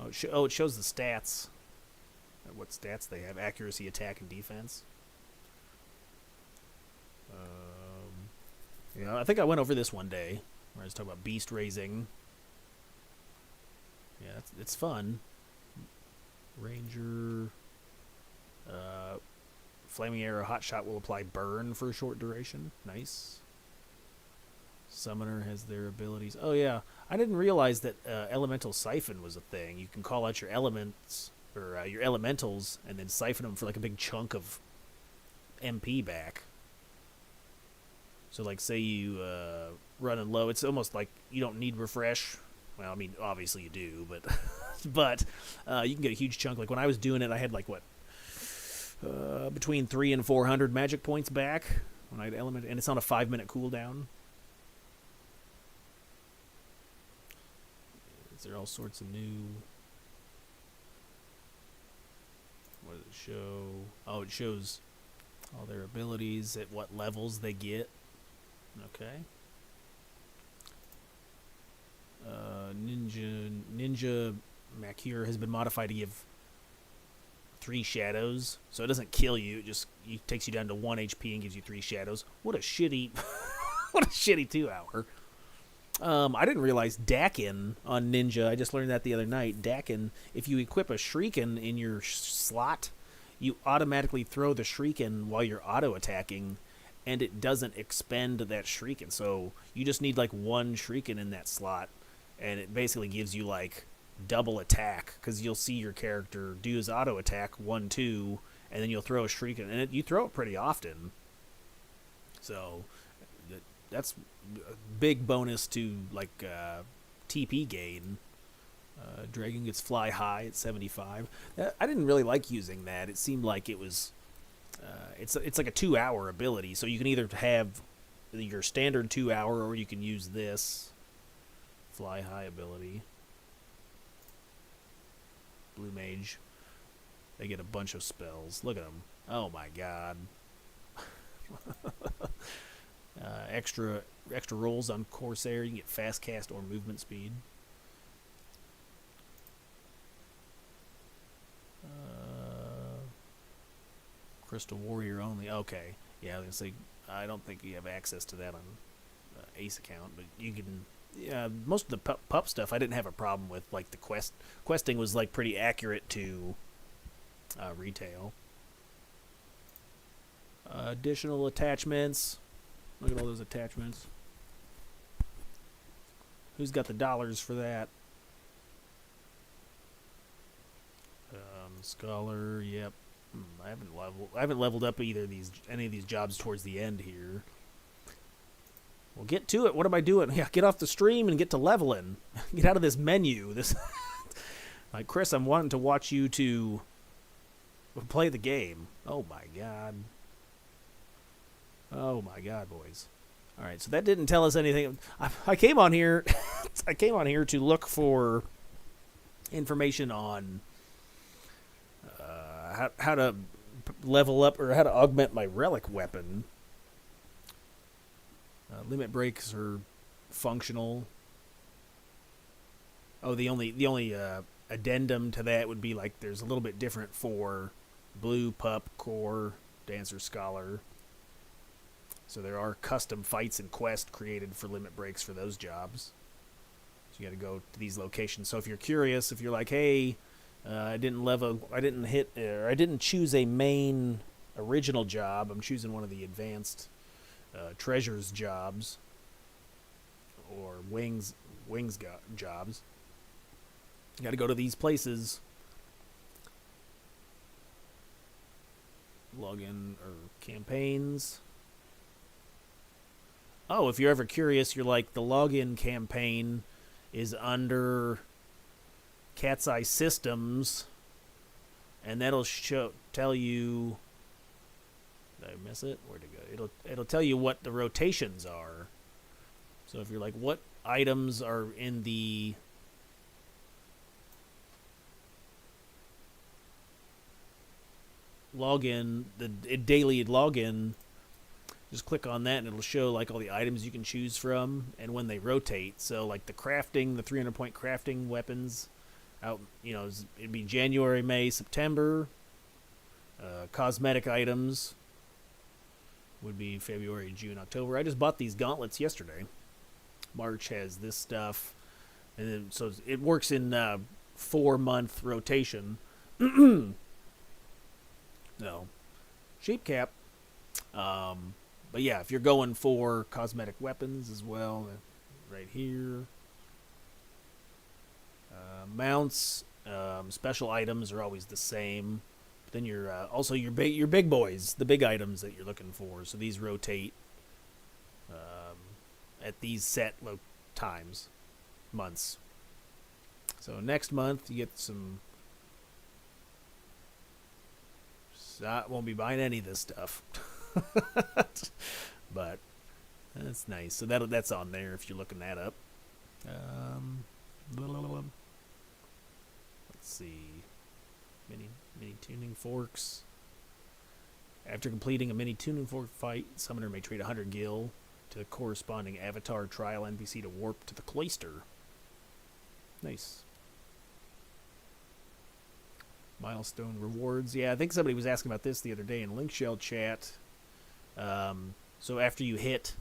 It shows the stats. What stats they have: accuracy, attack, and defense. I think I went over this one day where I was talking about beast raising. Yeah, it's fun. Ranger, flaming arrow, hot shot will apply burn for a short duration. Nice. Summoner has their abilities. Oh yeah, I didn't realize that elemental siphon was a thing. You can call out your elements or your elementals and then siphon them for like a big chunk of MP back. So like, say you running low, it's almost like you don't need refresh. Well, I mean, obviously you do, but but you can get a huge chunk. Like when I was doing it, I had like between 300 and 400 magic points back when I had element, and it's on a 5-minute cooldown. Is there all sorts of new? What does it show? Oh, it shows all their abilities at what levels they get. Okay. Ninja Makir has been modified to give 3 shadows, so it doesn't kill you. It just takes you down to 1 HP and gives you 3 shadows. What a shitty, what a shitty 2-hour. I didn't realize Dakin on Ninja. I just learned that the other night. Dakin, if you equip a Shuriken in your slot, you automatically throw the Shuriken while you're auto-attacking, and it doesn't expend that Shuriken. So you just need like 1 Shuriken in that slot, and it basically gives you like double attack, because you'll see your character do his auto-attack 1-2, and then you'll throw a Shuriken, and you throw it pretty often. So that's a big bonus to like TP gain. Dragon gets fly high at 75. I didn't really like using that. It seemed like it was it's like a 2-hour ability, so you can either have your standard 2-hour or you can use this fly high ability. Blue mage, they get a bunch of spells. Look at them. Oh my god. Extra rolls on Corsair. You can get fast cast or movement speed. Crystal Warrior only. Okay. Yeah, I was gonna say, I don't think you have access to that on Ace account, but you can. Yeah, most of the pup stuff I didn't have a problem with. Like the questing was like pretty accurate to retail. Additional attachments. Look at all those attachments. Who's got the dollars for that? Scholar, yep. I haven't leveled up any of these jobs towards the end here. Well, get to it. What am I doing? Yeah, get off the stream and get to leveling. Get out of this menu. This, like, Chris, I'm wanting to watch you to play the game. Oh my god. Oh my god, boys. All right, so that didn't tell us anything. I came on here. I came on here to look for information on how to level up or how to augment my relic weapon. Limit breaks are functional. Oh, the only addendum to that would be like there's a little bit different for blue, pup, core, dancer, scholar. So there are custom fights and quests created for limit breaks for those jobs. So you got to go to these locations. So if you're curious, if you're like, hey, I didn't choose a main original job. I'm choosing one of the advanced treasures jobs or jobs. You got to go to these places. Login or campaigns. Oh, if you're ever curious, you're like, the login campaign is under CatseyeXI systems, and that'll tell you. Did I miss it? Where'd it go? It'll tell you what the rotations are. So if you're like, what items are in the login, the daily login, just click on that and it'll show like all the items you can choose from and when they rotate. So like the crafting, the 300-point crafting weapons out, it'd be January, May, September. Cosmetic items would be February, June, October. I just bought these gauntlets yesterday. March has this stuff, and then so it works in 4-month rotation. No, sheep cap. But yeah, if you're going for cosmetic weapons as well, right here. Mounts, special items are always the same. But then you're also your big boys, the big items that you're looking for. So these rotate at these set months. So next month you get some. I won't be buying any of this stuff, but that's nice. So that's on there if you're looking that up. Let's see, mini tuning forks. After completing a mini tuning fork fight, summoner may trade 100 gil to the corresponding avatar trial NPC to warp to the cloister. Nice. Milestone rewards. Yeah, I think somebody was asking about this the other day in Link Shell chat. So after you hit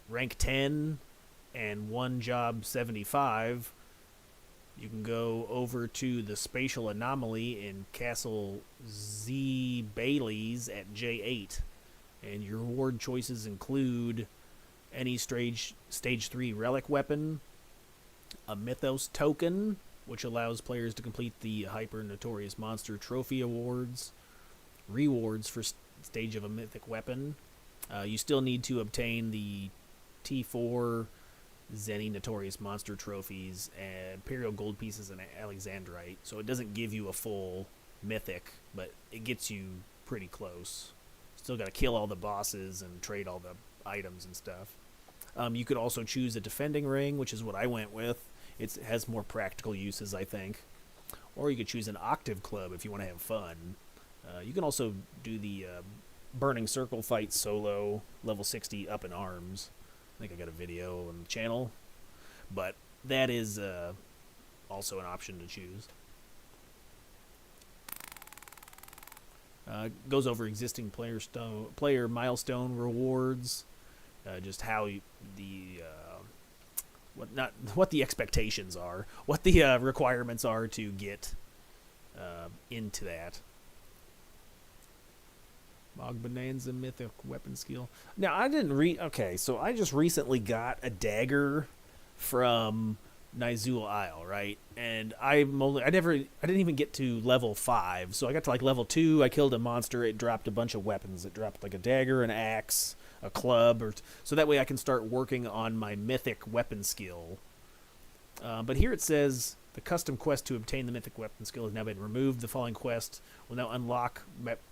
rank 10 and one job 75, you can go over to the spatial anomaly in Castle Z Bailey's at J8. And your reward choices include any stage 3 relic weapon, a Mythos token, which allows players to complete the Hyper Notorious Monster Trophy awards, rewards for stage of a mythic weapon. You still need to obtain the T4 Zenny Notorious Monster trophies and Imperial Gold pieces and Alexandrite. So it doesn't give you a full mythic, but it gets you pretty close. Still got to kill all the bosses and trade all the items and stuff. You could also choose a defending ring, which is what I went with. It has more practical uses, I think. Or you could choose an octave club if you want to have fun. You can also do the Burning Circle fight solo, level 60 up in arms. I think I got a video on the channel. But that is also an option to choose. Goes over existing player milestone rewards. Just how what the expectations are, what the requirements are to get into that. Mog Bonanza mythic weapon skill. Now I didn't okay, so I just recently got a dagger from Nizul Isle, right? And I didn't even get to level 5, so I got to like level 2. I killed a monster. It dropped a bunch of weapons. It dropped like a dagger, an axe, a club, so that way I can start working on my mythic weapon skill. But here it says the custom quest to obtain the mythic weapon skill has now been removed. The following quest will now unlock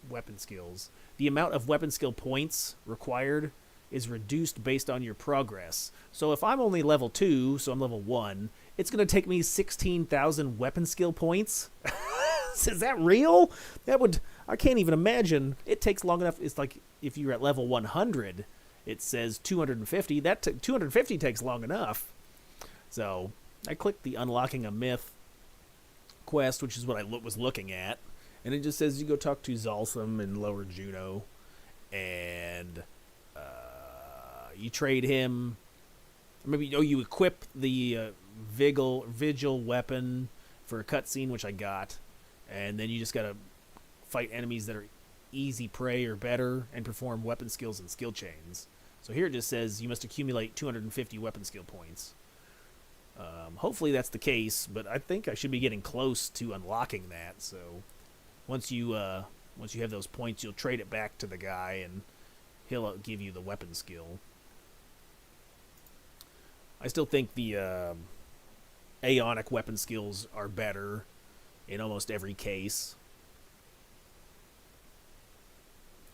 weapon skills. The amount of weapon skill points required is reduced based on your progress. So if I'm only level 2, so I'm level 1, it's going to take me 16,000 weapon skill points. Is that real? I can't even imagine. It takes long enough. It's like if you're at level 100, it says 250. 250 takes long enough. So I clicked the Unlocking a Myth quest, which is what I was looking at. And it just says you go talk to Zalsum in Lower Juno. And you trade him. Maybe you equip the Vigil weapon for a cutscene, which I got, and then you just gotta fight enemies that are easy prey or better and perform weapon skills and skill chains. So here it just says you must accumulate 250 weapon skill points. Hopefully that's the case, but I think I should be getting close to unlocking that. So once you have those points, you'll trade it back to the guy, and he'll give you the weapon skill. I still think the Aeonic weapon skills are better in almost every case.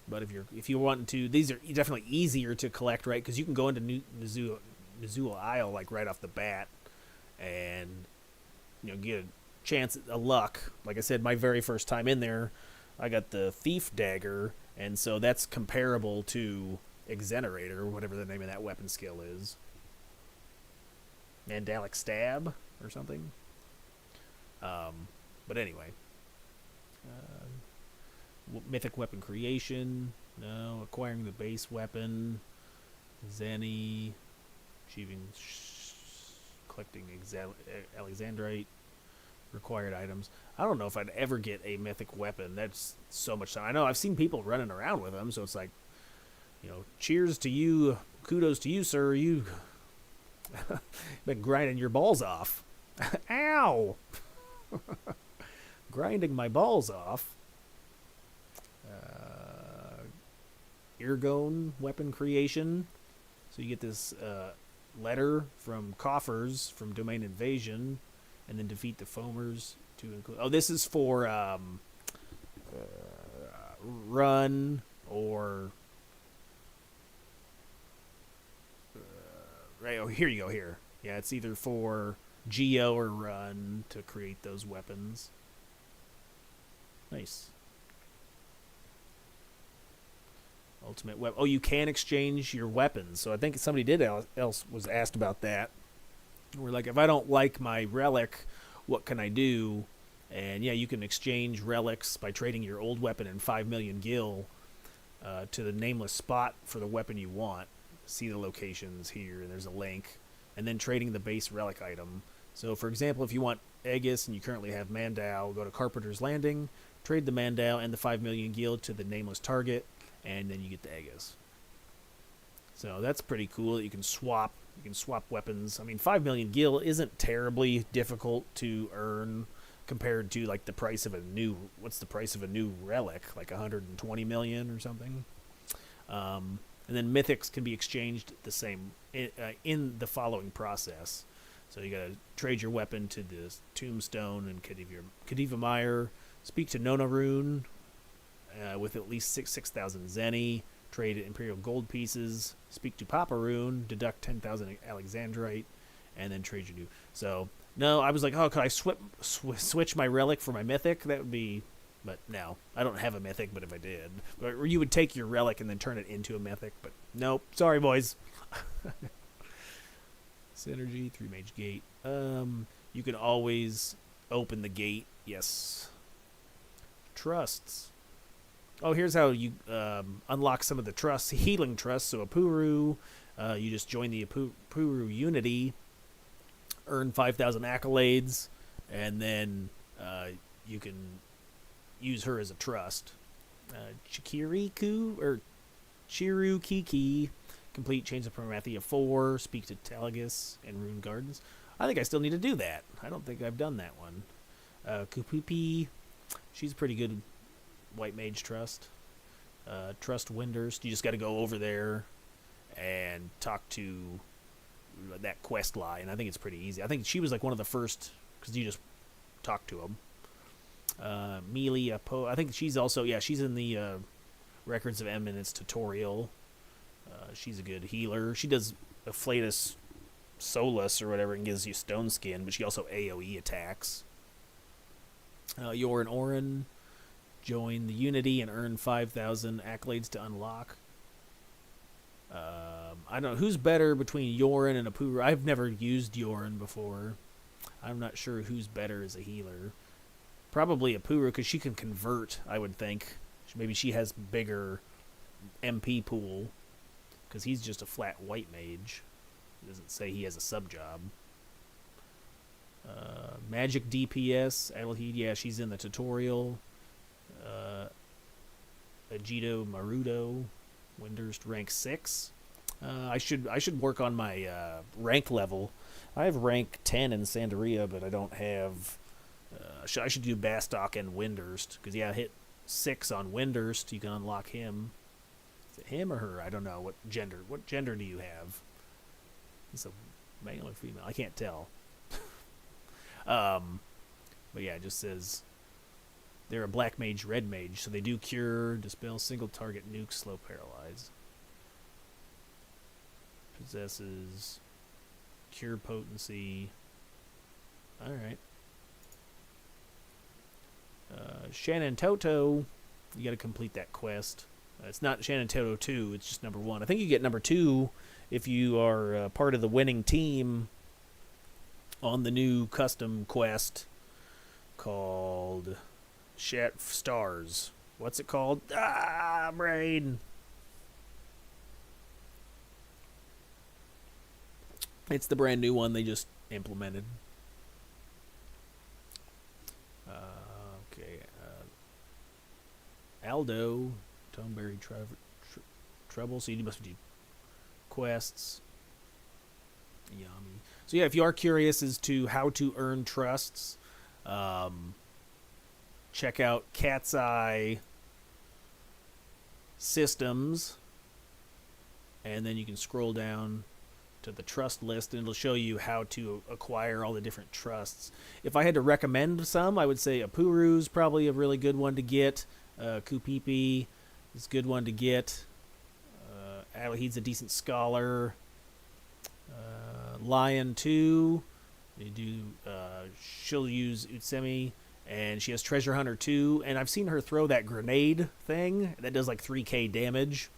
But if you want to, these are definitely easier to collect, right? Because you can go into Missoula Isle like right off the bat, and get a chance at luck. Like I said, my very first time in there, I got the Thief Dagger, and so that's comparable to Exenerator, whatever the name of that weapon skill is. Mandalic Stab or something. But anyway. Mythic Weapon Creation. No. Acquiring the base weapon. Zenny. Achieving... collecting Alexandrite. Required items. I don't know if I'd ever get a mythic weapon. That's so much time. I know I've seen people running around with them, so it's like, cheers to you, kudos to you, sir. You been grinding your balls off. Ow! Grinding my balls off. Eargone weapon creation. So you get this letter from coffers from Domain Invasion, and then defeat the foamers to include... Oh, this is for run or... right, oh, here you go, here. Yeah, it's either for Geo or run to create those weapons. Nice. Ultimate weapon. Oh, you can exchange your weapons. So I think somebody else was asked about that. We're like, if I don't like my relic, what can I do? And yeah, you can exchange relics by trading your old weapon and 5 million gil to the nameless spot for the weapon you want. See the locations here, and there's a link. And then trading the base relic item. So for example, if you want Aegis and you currently have Mandau, go to Carpenter's Landing, trade the Mandau and the 5 million gil to the nameless target, and then you get the Aegis. So that's pretty cool that you can swap. You can swap weapons. I mean, 5 million gil isn't terribly difficult to earn compared to like the price of a new... What's the price of a new relic? Like 120 million or something? And then mythics can be exchanged the same in the following process. So you got to trade your weapon to the Tombstone and Khedive Mire, speak to Nona Rune with at least 6,000 Zenny, trade Imperial Gold pieces, speak to Papa Rune, deduct 10,000 Alexandrite, and then trade your new. So, no, I was like, oh, could I switch my relic for my mythic? That would be... But no, I don't have a mythic, but if I did... Or you would take your relic and then turn it into a mythic, but nope. Sorry, boys. Synergy, 3-mage gate. You can always open the gate. Yes. Trusts. Oh, here's how you unlock some of the trusts. Healing trusts. So Apuru, you just join the Apuru Unity, earn 5,000 accolades, and then you can use her as a trust. Chirukiki, complete Chains of Promathia 4, speak to Talagus and Rune Gardens. I think I still need to do that. I don't think I've done that one. Kupupi, she's a pretty good white mage trust. Trust Windurst, you just got to go over there and talk to that quest line. I think it's pretty easy. I think she was like one of the first, because you just talk to them. Mealy Poe, I think she's also, yeah, she's in the Records of Eminence tutorial. She's a good healer. She does Afflatus Solus or whatever and gives you stone skin, but she also AoE attacks. Yorin Orin, join the Unity and earn 5,000 accolades to unlock. I don't know who's better between Yorin and Apuru. I've never used Yorin before. I'm not sure who's better as a healer. Probably Apuru, because she can convert, I would think. Maybe she has bigger MP pool, because he's just a flat white mage. It doesn't say he has a sub job. Magic DPS, Alot, yeah, she's in the tutorial. Agito Marudo, Windurst rank 6. I should work on my rank level. I have rank 10 in Sandaria, but I don't have. I should do Bastok and Windurst because yeah, hit 6 on Windurst. You can unlock him. Is it him or her? I don't know. What gender? What gender do you have? It's a male or female? I can't tell. But yeah, it just says they're a black mage, red mage, so they do cure, dispel, single target, nuke, slow, paralyze. Possesses cure potency. Alright. Shannon Toto, you gotta complete that quest. It's not Shannon Toto 2, it's just number 1. I think you get number 2 if you are part of the winning team on the new custom quest called Stars. What's it called? Brain. It's the brand new one they just implemented. Okay. Aldo, Toneberry Trouble. So you must do quests. Yummy. So yeah, if you are curious as to how to earn trusts, check out CatseyeXI Systems, and then you can scroll down to the trust list, and it'll show you how to acquire all the different trusts. If I had to recommend some, I would say Apuru's probably a really good one to get. Kupipi is a good one to get. Alahid's a decent scholar. Lion 2, you do. She'll use Utsemi, and she has Treasure Hunter 2, and I've seen her throw that grenade thing that does like 3k damage.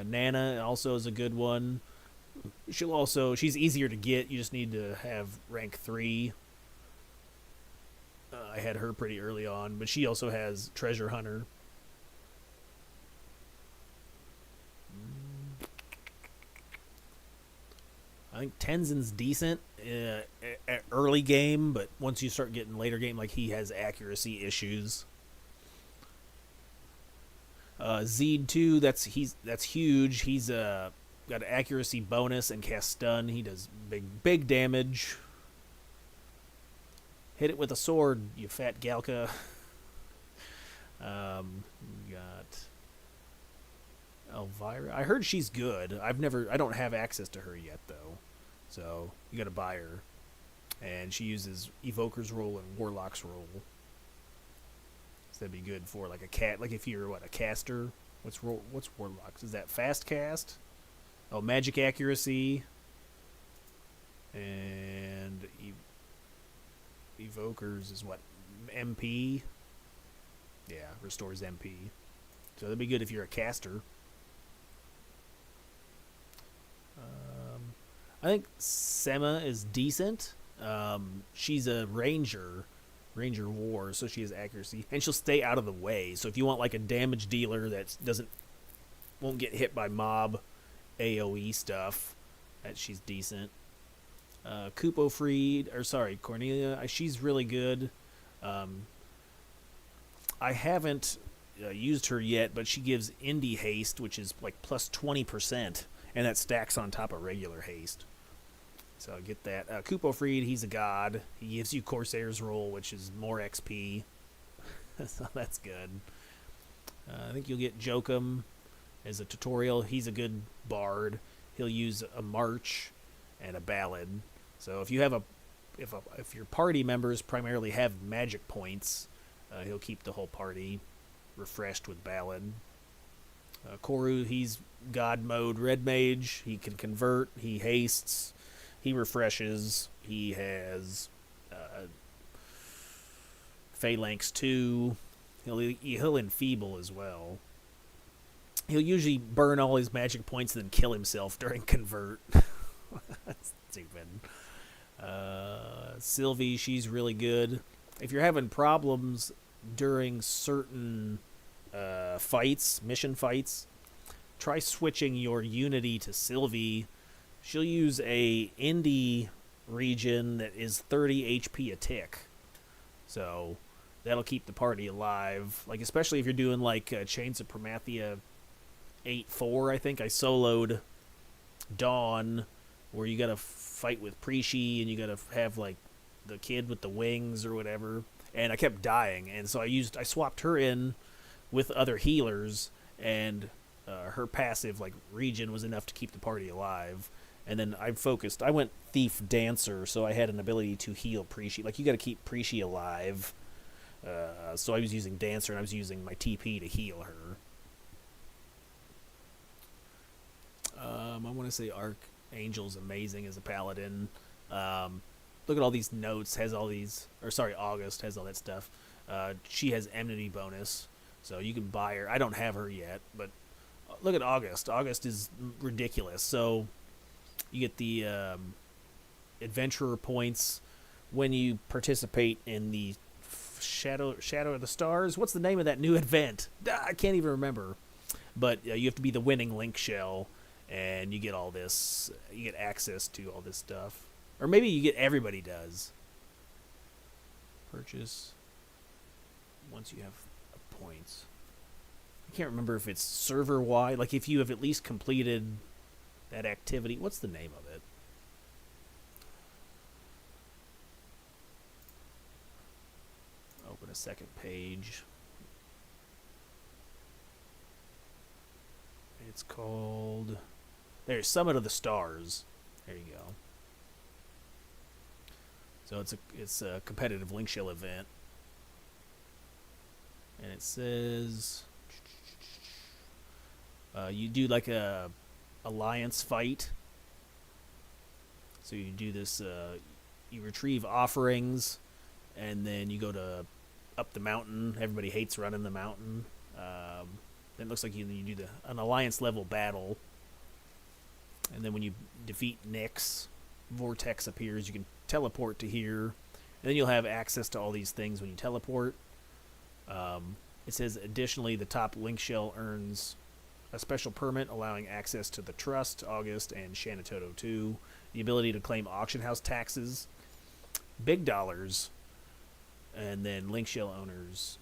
Nana also is a good one. She's easier to get. You just need to have rank 3. I had her pretty early on, but she also has Treasure Hunter. I think Tenzin's decent at early game, but once you start getting later game, like he has accuracy issues. Zed 2, that's huge. He's got an accuracy bonus and cast stun. He does big damage. Hit it with a sword, you fat Galka. Got Elvira. I heard she's good. I don't have access to her yet though, so you gotta buy her. And she uses Evoker's Roll and Warlock's Roll. So that'd be good for like a cat. Like if you're a caster. What's Warlock's? Is that fast cast? Oh, magic accuracy. And Evoker's is what? MP. Yeah, restores MP. So that'd be good if you're a caster. I think Sema is decent. She's a ranger war, so she has accuracy, and she'll stay out of the way. So if you want like a damage dealer that won't get hit by mob AOE stuff, she's decent. Cornelia, she's really good. I haven't used her yet, but she gives indie haste, which is like plus 20%, and that stacks on top of regular haste. So I get that. Kupo Freed, he's a god. He gives you Corsair's Roll, which is more XP. So that's good. I think you'll get Jokum as a tutorial. He's a good bard. He'll use a march and a ballad. So if you have if your party members primarily have magic points, he'll keep the whole party refreshed with ballad. Koru, he's god mode red mage. He can convert. He hastes. He refreshes. He has Phalanx 2. He'll enfeeble as well. He'll usually burn all his magic points and then kill himself during convert. That's stupid. Sylvie, she's really good. If you're having problems during certain mission fights, try switching your unity to Sylvie. She'll use a indie region that is 30 HP a tick. So that'll keep the party alive. Like, especially if you're doing like Chains of Promathia 8-4, I think. I soloed Dawn, where you gotta fight with Preshi and you gotta have like the kid with the wings or whatever. And I kept dying, and so I swapped her in with other healers, and her passive like region was enough to keep the party alive. And then I went Thief Dancer, so I had an ability to heal Preshi. Like, you got to keep Preshi alive. So I was using Dancer, and I was using my TP to heal her. I want to say Archangel's amazing as a paladin. Look at all these notes. August has all that stuff. She has enmity bonus, so you can buy her. I don't have her yet, but look at August. August is ridiculous. So you get the adventurer points when you participate in the Shadow of the Stars. What's the name of that new event? I can't even remember. But you have to be the winning Link Shell, and you get all this. You get access to all this stuff. Or maybe everybody does. Purchase once you have points. I can't remember if it's server-wide. Like, if you have at least completed that activity. What's the name of it? Open a second page. It's called... There's Summit of the Stars. There you go. So it's a competitive Link Shell event. And it says... you do like a alliance fight. So you do this, you retrieve offerings, and then you go to up the mountain. Everybody hates running the mountain. Then it looks like you do an alliance level battle, and then when you defeat Nyx, Vortex appears. You can teleport to here, and then you'll have access to all these things when you teleport. It says additionally, the top Link Shell earns a special permit allowing access to the Trust, August, and Shanatoto 2. The ability to claim auction house taxes, big dollars, and then Link Shell owners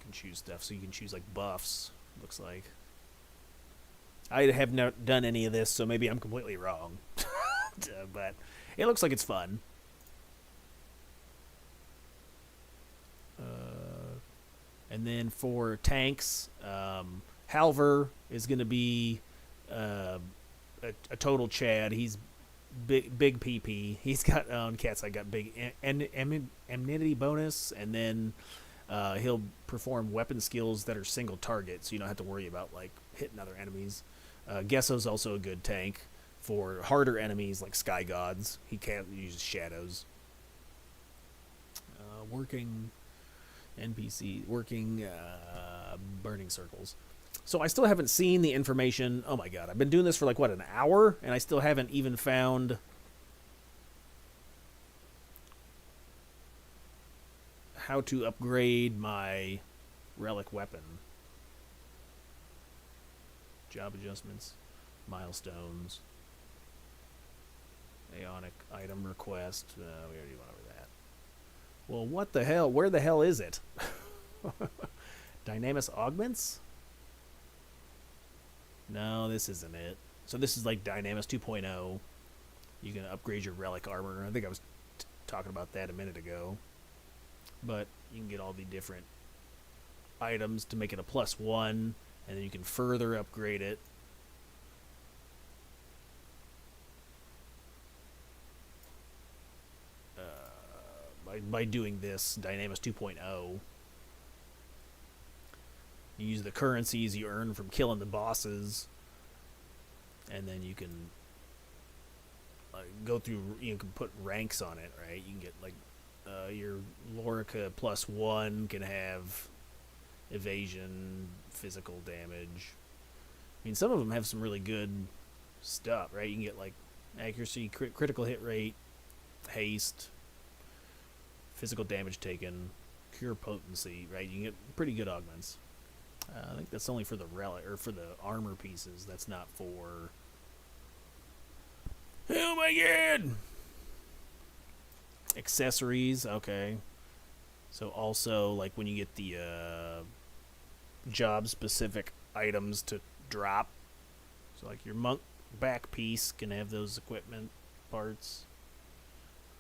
can choose stuff. So you can choose like buffs, looks like. I have not done any of this, so maybe I'm completely wrong. But it looks like it's fun. And then for tanks, Halver is going to be a total Chad. He's big PP. He's got on CatseyeXI got big enmity bonus, and then he'll perform weapon skills that are single target, so you don't have to worry about like hitting other enemies. Gesso's also a good tank for harder enemies like Sky Gods. He can't use shadows. Working NPC, working burning circles. So I still haven't seen the information. Oh my god, I've been doing this for like, what, an hour? And I still haven't even found how to upgrade my relic weapon. Job adjustments, milestones, Aeonic item request. We already went over that. Well, what the hell? Where the hell is it? Dynamis augments? No, this isn't it. So this is like Dynamis 2.0. You can upgrade your relic armor. I think I was talking about that a minute ago. But you can get all the different items to make it a +1, and then you can further upgrade it. By doing this, Dynamis 2.0. You use the currencies you earn from killing the bosses, and then you can go through. You can put ranks on it, right? You can get like your Lorica +1 can have evasion, physical damage. I mean, some of them have some really good stuff, right? You can get like accuracy, critical hit rate, haste, physical damage taken, cure potency, right? You can get pretty good augments. I think that's only for the relic or for the armor pieces. That's not for. Oh my god! Accessories, okay. So also, like when you get the job-specific items to drop. So like your monk back piece can have those equipment parts.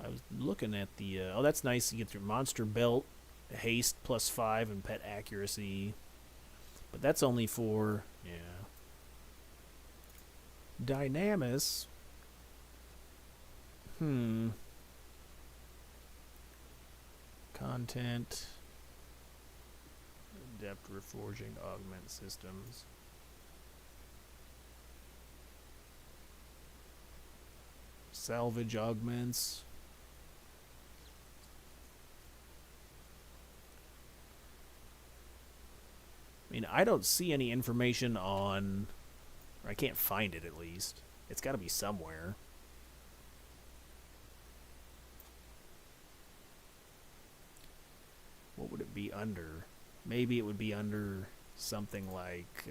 I was looking at the oh, that's nice. You get your monster belt, haste +5, and pet accuracy. But that's only for Dynamis. Content. Adept reforging augment systems. Salvage augments. I mean, I don't see any information on, or I can't find it at least. It's got to be somewhere. What would it be under? Maybe it would be under something like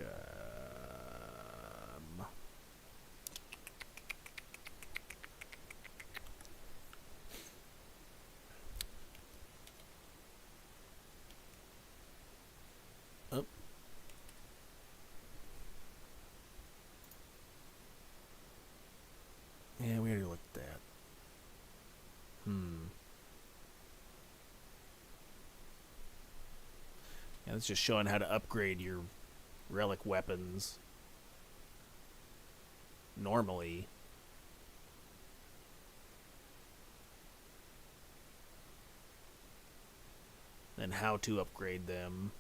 oh. Yeah, we already looked at that. Yeah, that's just showing how to upgrade your relic weapons normally. And how to upgrade them.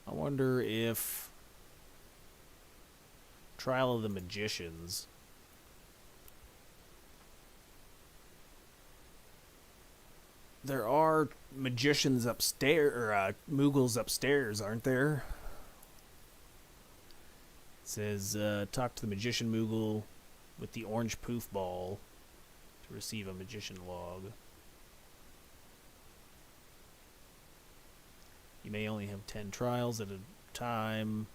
I wonder if Trial of the Magicians. There are magicians upstairs, or Moogles upstairs, aren't there? It says, talk to the magician Moogle with the orange poof ball to receive a magician log. You may only have 10 trials at a time.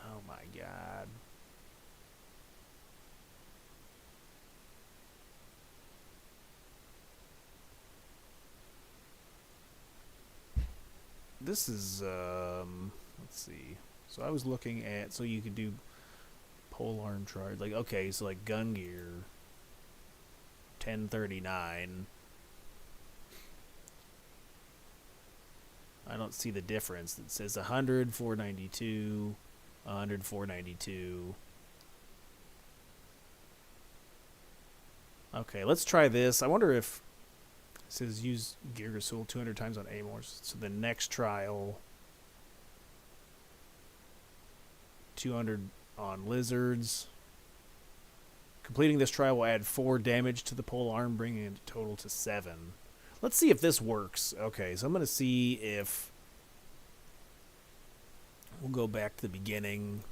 Oh my god. This is, let's see. So I was looking at, so you could do pole arm charge. Like, okay, so like gun gear, 1039. I don't see the difference. It says 100, 492, 100, 492. Okay, let's try this. I wonder if it says use Girgasul 200 times on Amors. So the next trial, 200 on lizards. Completing this trial will add 4 damage to the pole arm, bringing it total to 7. Let's see if this works. Okay, so I'm going to see if... We'll go back to the beginning,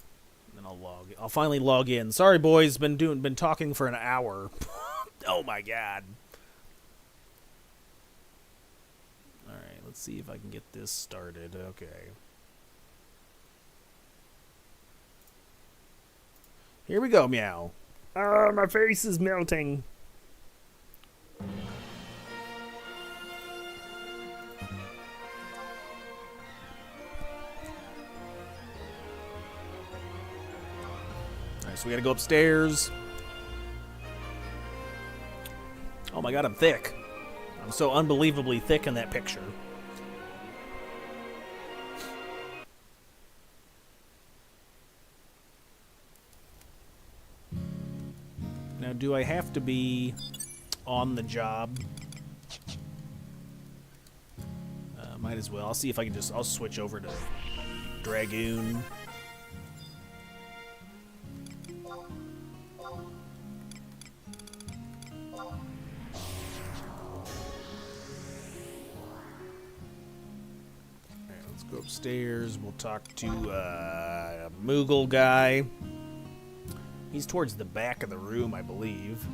and I'll log in. I'll finally log in. Sorry, boys, been talking for an hour. Oh my god. Alright, let's see if I can get this started. Okay. Here we go, meow. My face is melting. Alright, so we gotta go upstairs. Oh my god, I'm thick. I'm so unbelievably thick in that picture. Now, do I have to be on the job? Might as well. I'll see if I can just... I'll switch over to Dragoon. Alright, let's go upstairs. We'll talk to Moogle guy. He's towards the back of the room, I believe.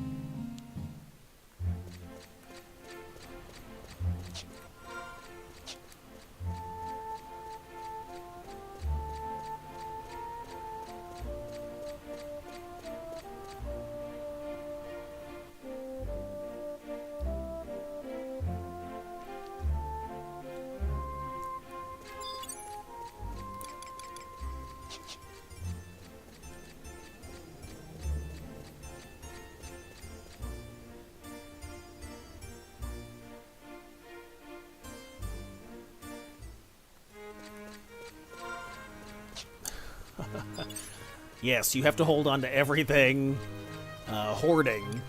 Yes, you have to hold on to everything. Hoarding.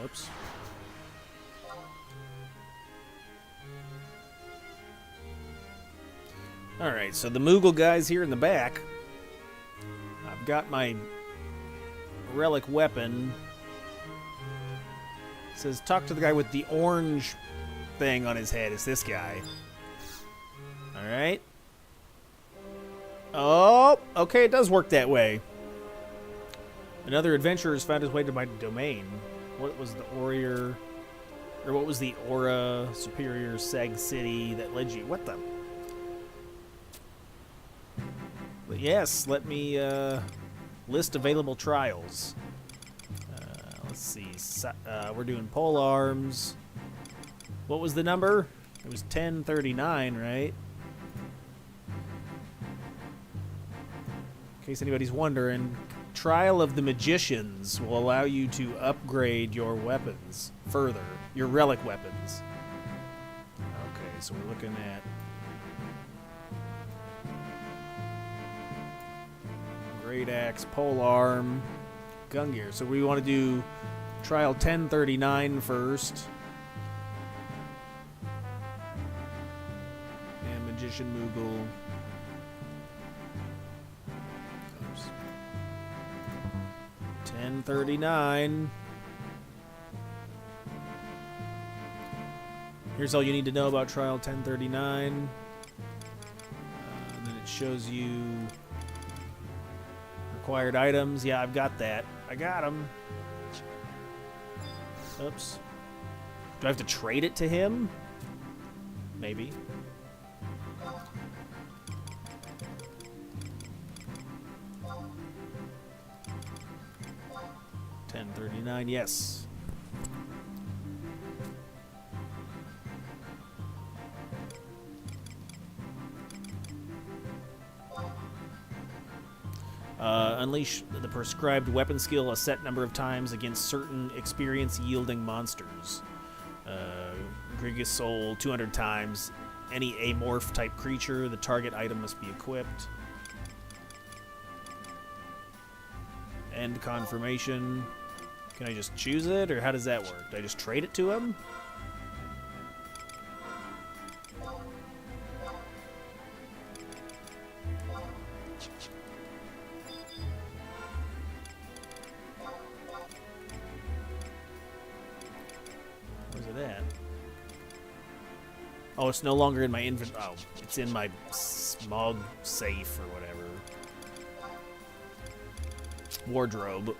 Oops. Alright, so the Moogle guy's here in the back. I've got my relic weapon. It says, talk to the guy with the orange thing on his head. It's this guy. Alright. Oh, okay, it does work that way. Another adventurer has found his way to my domain. What was the Warrior... Or what was the Aura Superior Seg City that led you... What the... But yes, let me list available trials. Let's see. We're doing pole arms. What was the number? It was 1039, right? In case anybody's wondering, Trial of the Magicians will allow you to upgrade your weapons further. Your relic weapons. Okay, so we're looking at... Great Axe, Polearm, Gun Gear. So we want to do Trial 1039 first. And Magician Moogle. Oops. 1039. Here's all you need to know about Trial 1039. And then it shows you required items. Yeah, I've got that. I got them. Oops. Do I have to trade it to him? Maybe. $10.39, yes. Unleash the prescribed weapon skill a set number of times against certain experience-yielding monsters. Grigus Soul 200 times. Any amorph-type creature, the target item must be equipped. End confirmation. Can I just choose it, or how does that work? Do I just trade it to him? Where's it at? Oh, it's no longer in my inventory. Oh, it's in my smog safe or whatever. Wardrobe.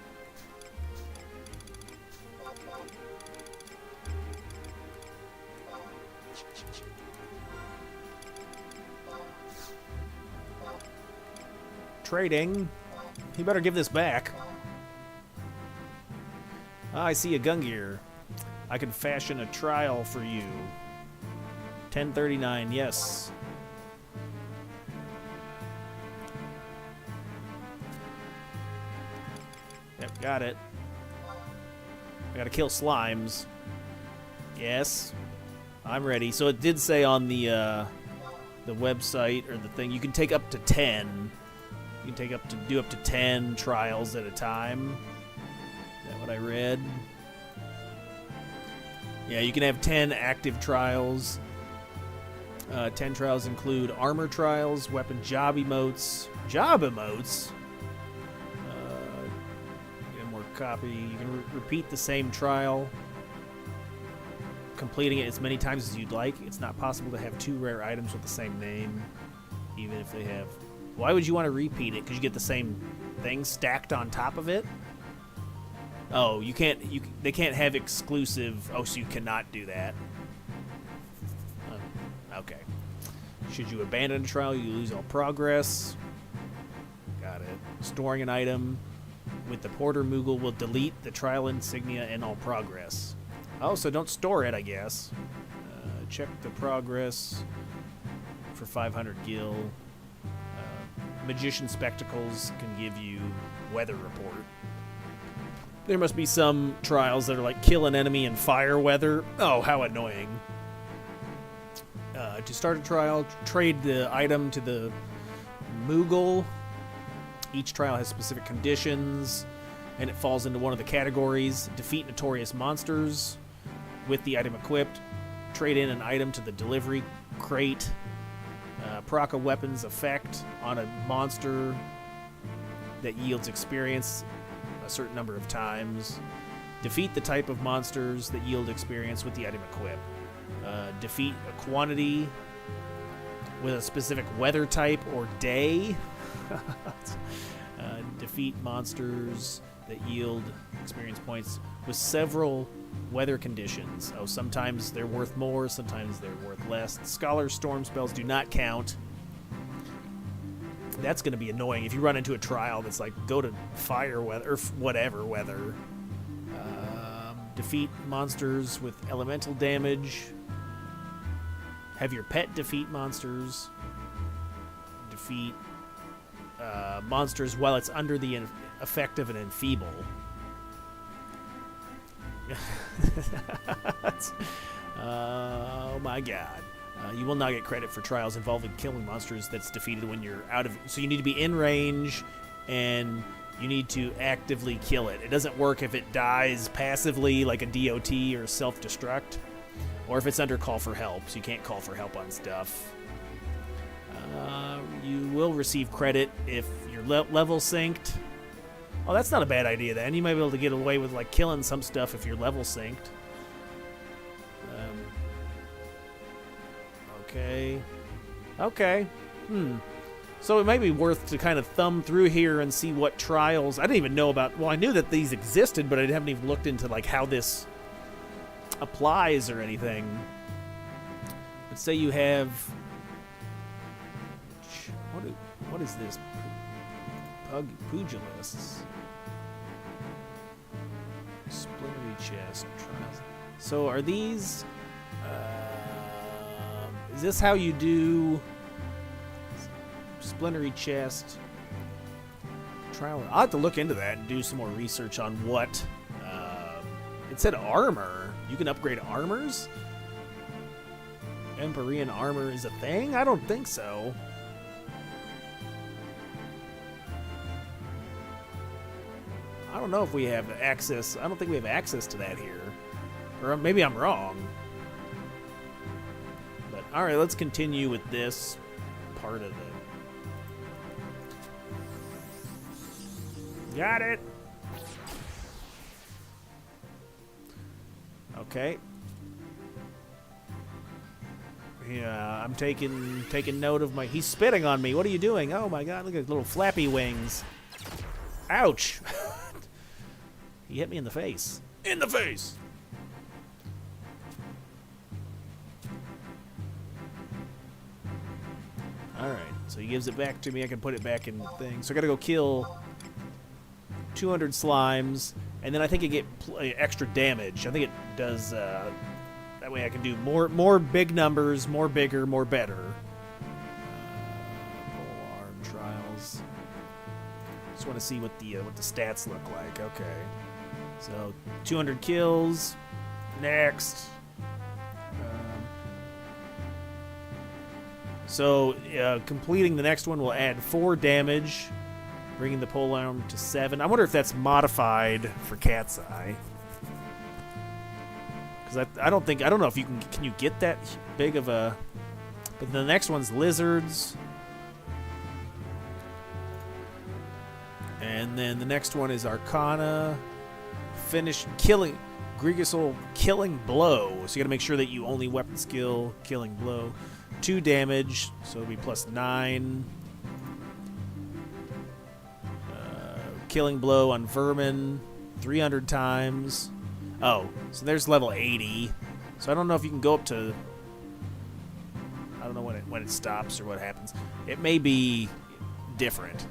Trading. You better give this back. Ah, I see a gun gear. I can fashion a trial for you. 1039, yes. Yep, got it. I gotta kill slimes. Yes. I'm ready. So it did say on the the website or the thing, you can take up to 10. You can do up to 10 trials at a time. Is that what I read? Yeah, you can have 10 active trials. 10 trials include armor trials, weapon job emotes. Job emotes? Get more copy. You can repeat the same trial, completing it as many times as you'd like. It's not possible to have 2 rare items with the same name, even if they have... Why would you want to repeat it? Because you get the same thing stacked on top of it? Oh, you can't... They can't have exclusive... Oh, so you cannot do that. Okay. Should you abandon a trial, you lose all progress. Got it. Storing an item with the Porter Moogle will delete the trial insignia and all progress. Oh, so don't store it, I guess. Check the progress for 500 gil. Magician Spectacles can give you weather report. There must be some trials that are like kill an enemy in fire weather. Oh, how annoying. To start a trial, trade the item to the Moogle. Each trial has specific conditions, and it falls into one of the categories. Defeat notorious monsters with the item equipped. Trade in an item to the delivery crate. Proc a weapon's effect on a monster that yields experience a certain number of times. Defeat the type of monsters that yield experience with the item equipped. Defeat a quantity with a specific weather type or day. Defeat monsters that yield experience points with several weather conditions. Oh, sometimes they're worth more, sometimes they're worth less. Scholar storm spells do not count. That's going to be annoying if you run into a trial that's like, go to fire weather, or whatever weather. Defeat monsters with elemental damage. Have your pet defeat monsters. Defeat monsters while it's under the effect of an enfeeble. Oh my god. You will not get credit for trials involving killing monsters that's defeated when you're out of... So you need to be in range, and you need to actively kill it. It doesn't work if it dies passively, like a DOT or self-destruct, or if it's under call for help, so you can't call for help on stuff. You will receive credit if you're level synced. Oh, that's not a bad idea then. You might be able to get away with like killing some stuff if you're level synced. Okay. So it might be worth to kind of thumb through here and see what trials... I didn't even know about... Well, I knew that these existed, but I haven't even looked into like how this applies or anything. Let's say you have... What is this? Pugilists. Splintery chest trials. So are these... is this how you do splintery chest trial? I'll have to look into that and do some more research on what it said. Armor. You can upgrade armors. Empyrean armor is a thing? I don't think so. I don't know if we have access. I don't think we have access to that here. Or maybe I'm wrong. But alright, let's continue with this part of it. Got it! Okay. Yeah, I'm taking note of my... He's spitting on me. What are you doing? Oh my god, look at his little flappy wings. Ouch! He hit me in the face. In the face! Alright, so he gives it back to me. I can put it back in the thing. So I gotta go kill 200 slimes, and then I think I get extra damage. I think it does, that way I can do more big numbers, more bigger, more better. Polearm trials. Just want to see what the stats look like. Okay. So 200 kills. Next. So completing the next one will add 4 damage, bringing the polearm to 7. I wonder if that's modified for Cat's Eye. Because I don't know if you can you get that big of a. But the next one's lizards. And then the next one is Arcana. Finish killing. Grigosaur killing blow. So you gotta make sure that you only weapon skill killing blow. 2 damage, so it'll be plus 9. Killing blow on vermin 300 times. Oh, so there's level 80. So I don't know if you can go up to. I don't know when it stops or what happens. It may be different.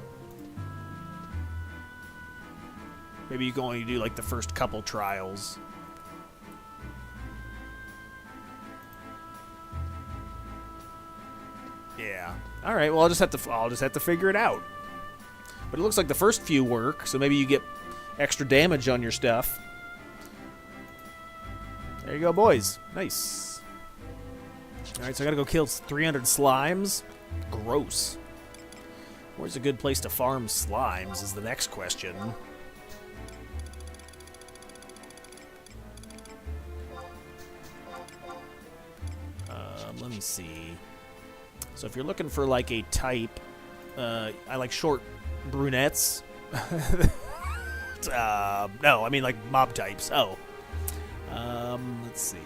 Maybe you can only do like the first couple trials. Yeah. All right. Well, I'll just have to figure it out. But it looks like the first few work, so maybe you get extra damage on your stuff. There you go, boys. Nice. All right, so I gotta go kill 300 slimes. Gross. Where's a good place to farm slimes is the next question. Let me see. So if you're looking for like a type, I like short brunettes. No, I mean like mob types. Oh. Let's see.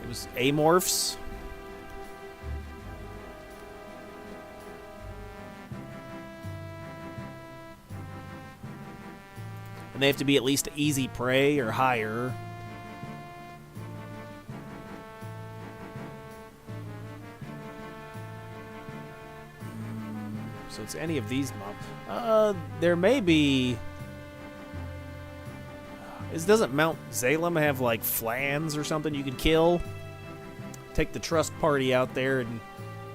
It was amorphs. And they have to be at least easy prey or higher. So it's any of these mobs. There may be. Doesn't Mount Zalem have like flans or something you can kill? Take the trust party out there and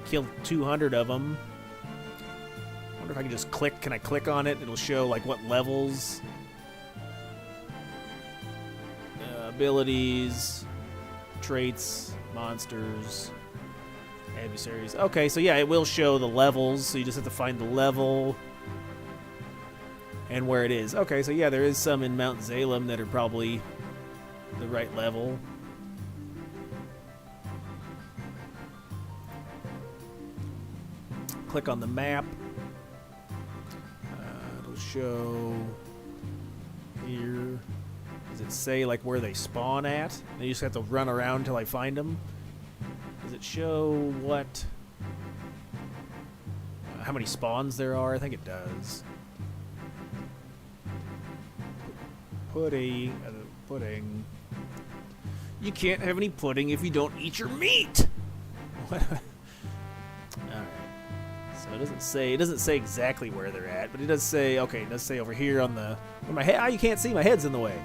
kill 200 of them. I wonder if I can just click. Can I click on it? It'll show like what levels, abilities, traits, monsters, adversaries. Okay, so yeah, it will show the levels. So you just have to find the level. And where it is. Okay, so yeah, there is some in Mount Zalem that are probably the right level. Click on the map. It'll show here. Does it say like where they spawn at? And you just have to run around until I find them. Does it show what? How many spawns there are? I think it does. Pudding. You can't have any pudding if you don't eat your meat. All right. So it doesn't say exactly where they're at, but it does say. Okay, it does say over here on the. My head. Oh, you can't see. My head's in the way.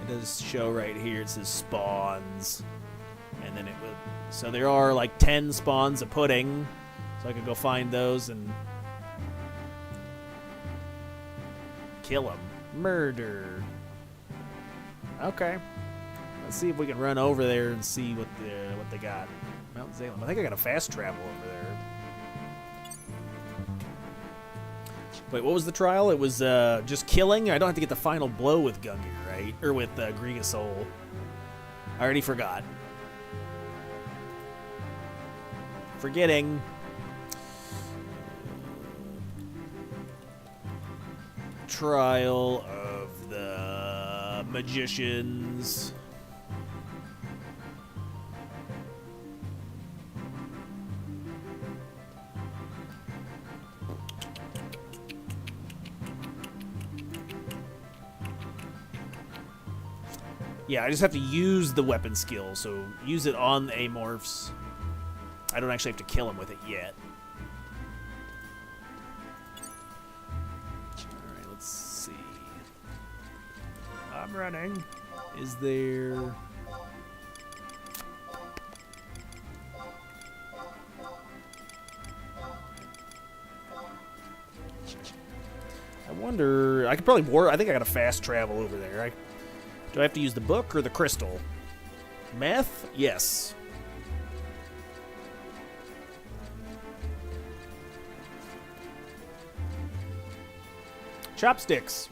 It does show right here. It says spawns, and then it will. So there are like 10 spawns of pudding. So I could go find those and kill them. Murder. Okay. Let's see if we can run over there and see what they got. Mount Zalem. I think I got a fast travel over there. Wait, what was the trial? It was just killing? I don't have to get the final blow with Gungi, right? Or with Grigosaur. I already forgot. Forgetting. Trial of the magicians. Yeah, I just have to use the weapon skill, so use it on the amorphs. I don't actually have to kill him with it yet. Alright, let's see. I'm running. Is there... I wonder... I could probably I think I got a fast travel over there. Do I have to use the book or the crystal? Meth? Yes. Chopsticks.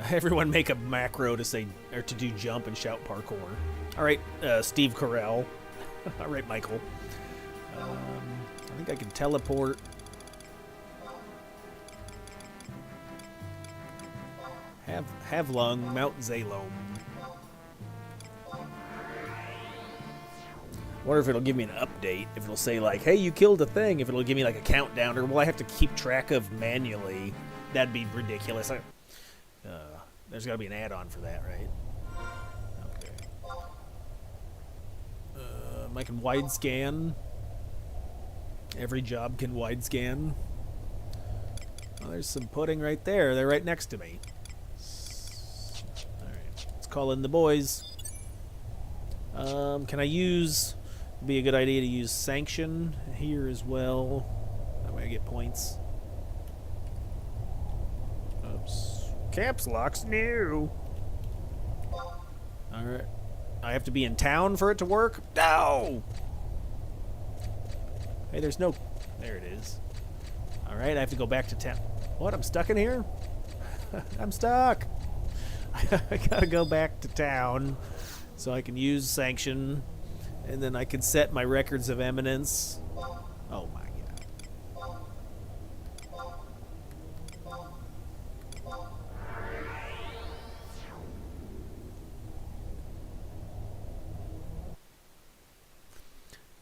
Everyone make a macro to say or to do jump and shout parkour. All right, Steve Carell. All right, Michael. I think I can teleport. Havlung, Mount Zalom. Wonder if it'll give me an update. If it'll say like, "Hey, you killed a thing." If it'll give me like a countdown, or will I have to keep track of manually? That'd be ridiculous. There's got to be an add-on for that, right? Okay. I can wide scan. Every job can wide scan. Oh, there's some pudding right there. They're right next to me. All right, let's call in the boys. Can I use? Be a good idea to use sanction here as well. That way I get points. Oops. Caps lock's new. Alright. I have to be in town for it to work? No! Hey, there's no... There it is. Alright, I have to go back to town. What? I'm stuck in here? I'm stuck! I gotta go back to town so I can use sanction, and then I can set my records of eminence. Oh my god.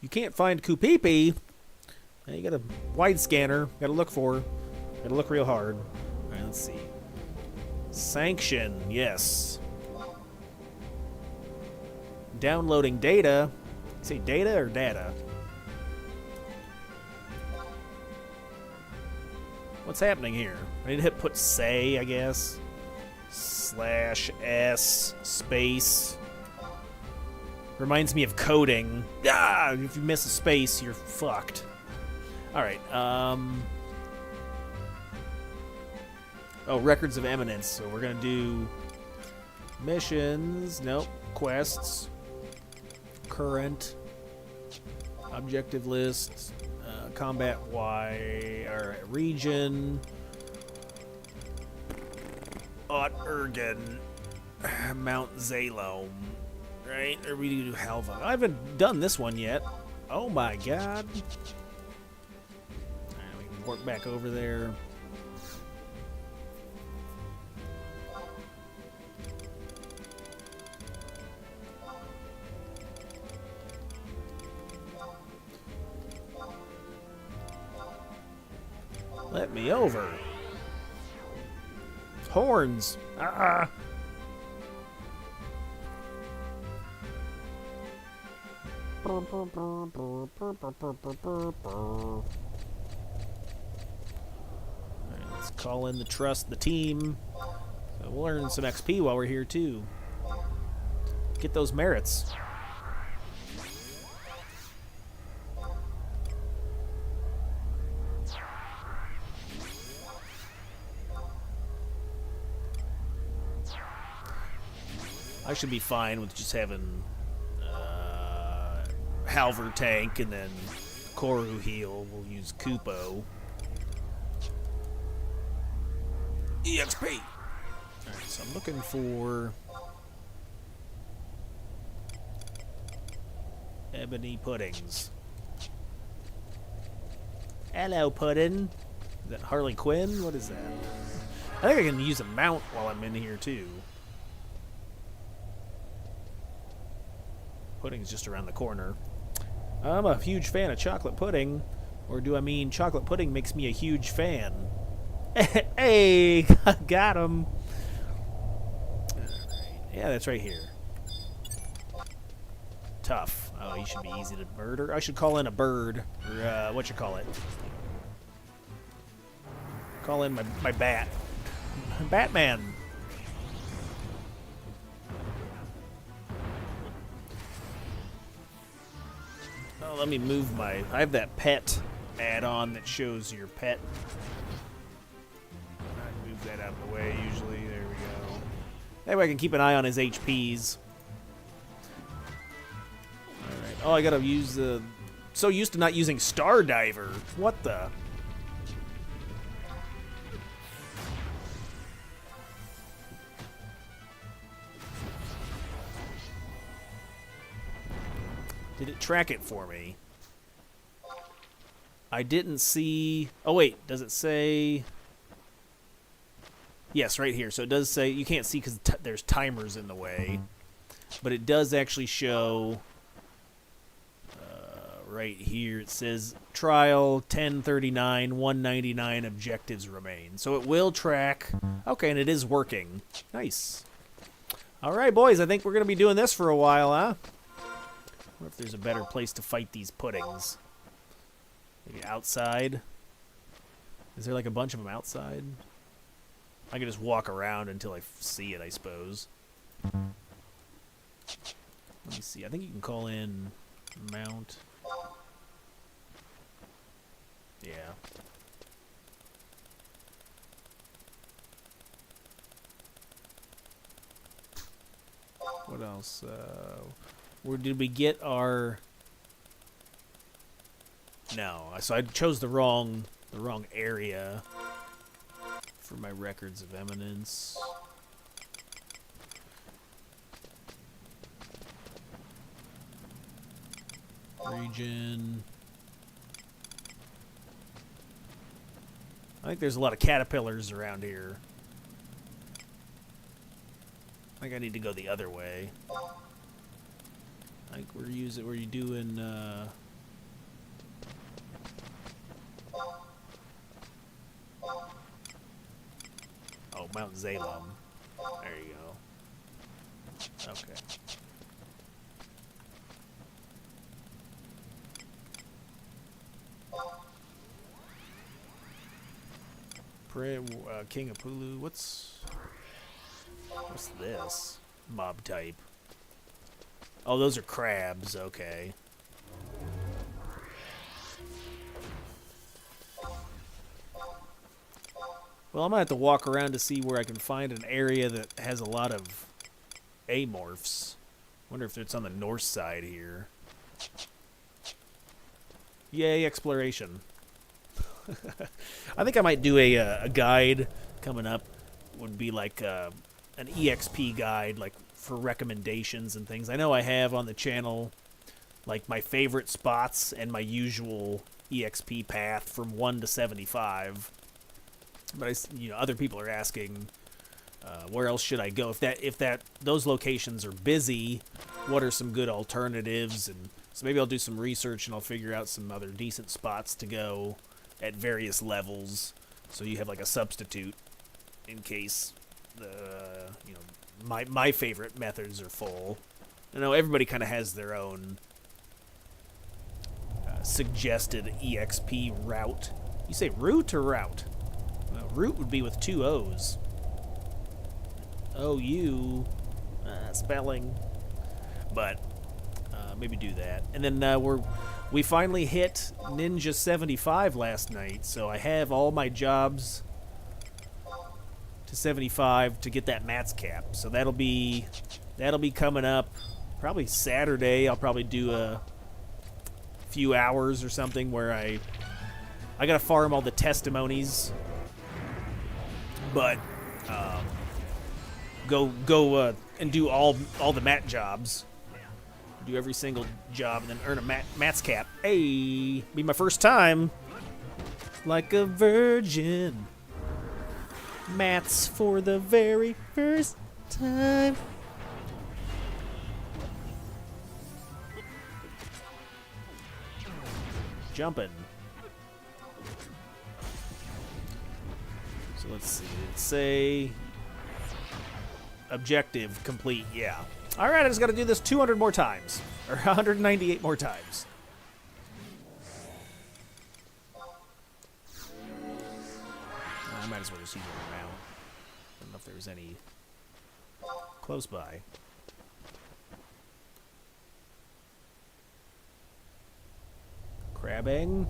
You can't find Kupipi. You got a wide scanner. Got to look for her. Got to look real hard. All right, let's see. Sanction, yes. Downloading data. Say data or data? What's happening here? I need to hit put say, I guess. /s space. Reminds me of coding. Ah! If you miss a space, you're fucked. Alright, oh, records of eminence. So we're gonna do missions. Nope. Quests. Current. Objective list. Combat Y. Alright, region. Ergen. Mount Zalom. Right? Or we do Halva. I haven't done this one yet. Oh my god. Alright, we can work back over there. Let me over. Horns. Ah. Let's call in the team. So we'll earn some XP while we're here too. Get those merits. I should be fine with just having Halver tank and then Koru heal. We'll use Kupo. EXP! Alright, so I'm looking for ebony puddings. Hello, pudding. Is that Harley Quinn? What is that? I think I can use a mount while I'm in here too. Pudding's just around the corner. I'm a huge fan of chocolate pudding. Or do I mean chocolate pudding makes me a huge fan? Hey! Got him! Yeah, that's right here. Tough. Oh, he should be easy to murder. I should call in a bird. Or, what you call it? Call in my bat. Batman! Oh, let me move my... I have that pet add-on that shows your pet. I move that out of the way usually. There we go. That way I can keep an eye on his HPs. Alright. Oh, I gotta use the so used to not using Star Diver. What the? Did it track it for me? I didn't see... Oh, wait. Does it say... Yes, right here. So it does say... You can't see because there's timers in the way. But it does actually show... right here it says trial 1039, 199 objectives remain. So it will track. Okay, and it is working. Nice. All right, boys. I think we're going to be doing this for a while, huh? I wonder if there's a better place to fight these puddings. Maybe outside? Is there like a bunch of them outside? I can just walk around until I see it, I suppose. Let me see. I think you can call in mount. Yeah. What else? Where did we get our... No, so I chose the wrong area for my records of eminence. Region. I think there's a lot of caterpillars around here. I think I need to go the other way. I think we're doing oh, Mount Zalem. There you go. Okay. King of Pulu. What's this? Mob type. Oh, those are crabs. Okay. Well, I'm gonna have to walk around to see where I can find an area that has a lot of amorphs. Wonder if it's on the north side here. Yay, exploration. I think I might do a guide coming up. Would be like an EXP guide, like for recommendations and things. I know I have on the channel like my favorite spots and my usual EXP path from 1 to 75. But other people are asking where else should I go if those locations are busy. What are some good alternatives? And so maybe I'll do some research and I'll figure out some other decent spots to go at various levels, so you have like a substitute in case my favorite methods are full. I know everybody kind of has their own suggested EXP route. You say route or route? Well, route would be with 2 O's. O-U spelling, but maybe do that. And then we finally hit Ninja 75 last night, so I have all my jobs to 75 to get that mats cap. So that'll be coming up probably Saturday. I'll probably do a few hours or something where I gotta farm all the testimonies, but go and do all the mat jobs. Do every single job and then earn a mats cap. Hey, be my first time. Like a virgin. Mats for the very first time. Jumping. So let's see. Let's say objective complete. Yeah. All right, I just got to do this 200 more times, or 198 more times. I might as well just use it now. I don't know if there's any close by. Crabbing.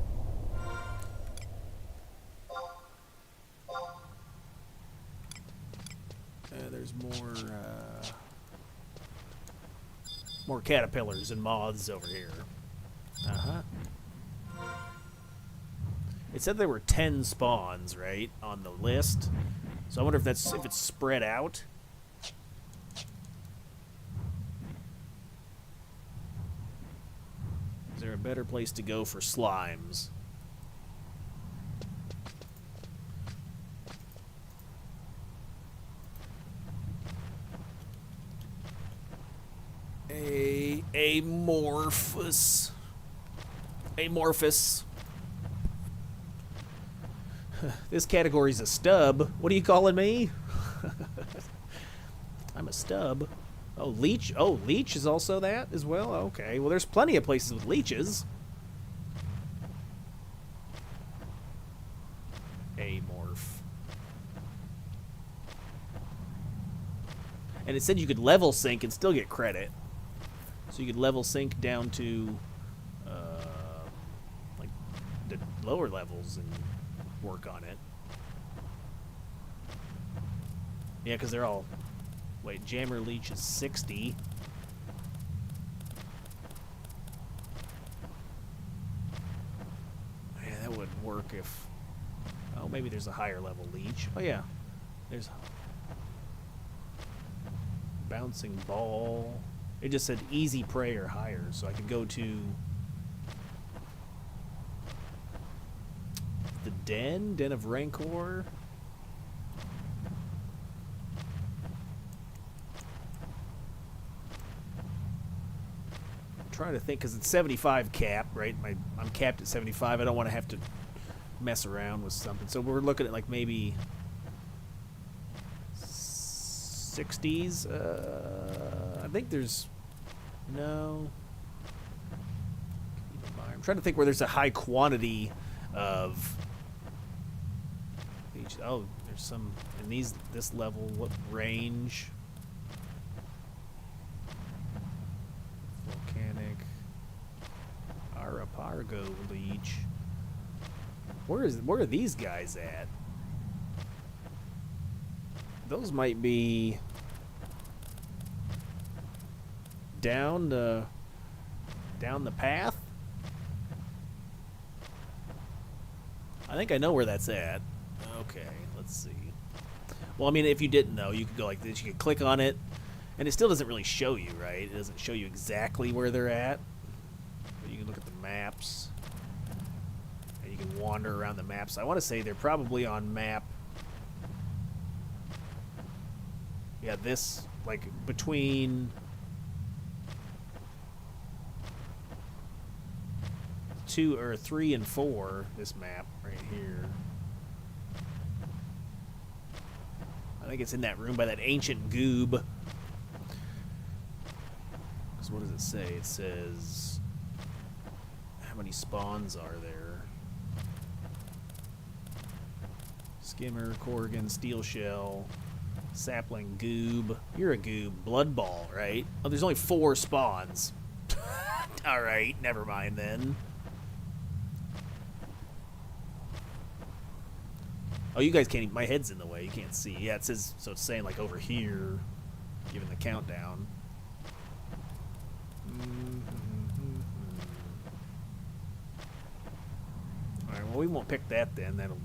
There's more caterpillars and moths over here. Uh-huh. It said there were 10 spawns, right, on the list. So I wonder if it's spread out. Is there a better place to go for slimes? Amorphous. This category's a stub. What are you calling me? I'm a stub. Oh, leech. Oh, leech is also that as well? Okay. Well, there's plenty of places with leeches. Amorph. And it said you could level sync and still get credit. So you could level sync down to like the lower levels and work on it. Yeah, because they're all... Wait, Jammer Leech is 60. Yeah, that wouldn't work if... Oh, maybe there's a higher level Leech. Oh, yeah. There's... Bouncing Ball. It just said Easy Prey or higher, so I could go to... The Den of Rancor. I'm trying to think, because it's 75 cap, right? I'm capped at 75. I don't want to have to mess around with something. So we're looking at like maybe 60s. I think there's... No. I'm trying to think where there's a high quantity of... Oh, there's some in this level. What range? Volcanic. Arapago Leech. Where are these guys at? Those might be down the path. I think I know where that's at. Okay, let's see. Well, I mean, if you didn't know, you could go like this. You could click on it, and it still doesn't really show you, right? It doesn't show you exactly where they're at. But you can look at the maps, and you can wander around the maps. I want to say they're probably on map... Yeah, this, like, between... 2 or 3 and 4, this map right here. I think it's in that room by that ancient goob. So what does it say? It says... How many spawns are there? Skimmer, Corrigan, Steel Shell, Sapling, Goob. You're a goob. Blood Ball, right? Oh, there's only 4 spawns. Alright, never mind then. Oh, you guys can't even... My head's in the way. You can't see. Yeah, it says... So it's saying, like, over here, giving the countdown. Alright, well, we won't pick that then. That'll...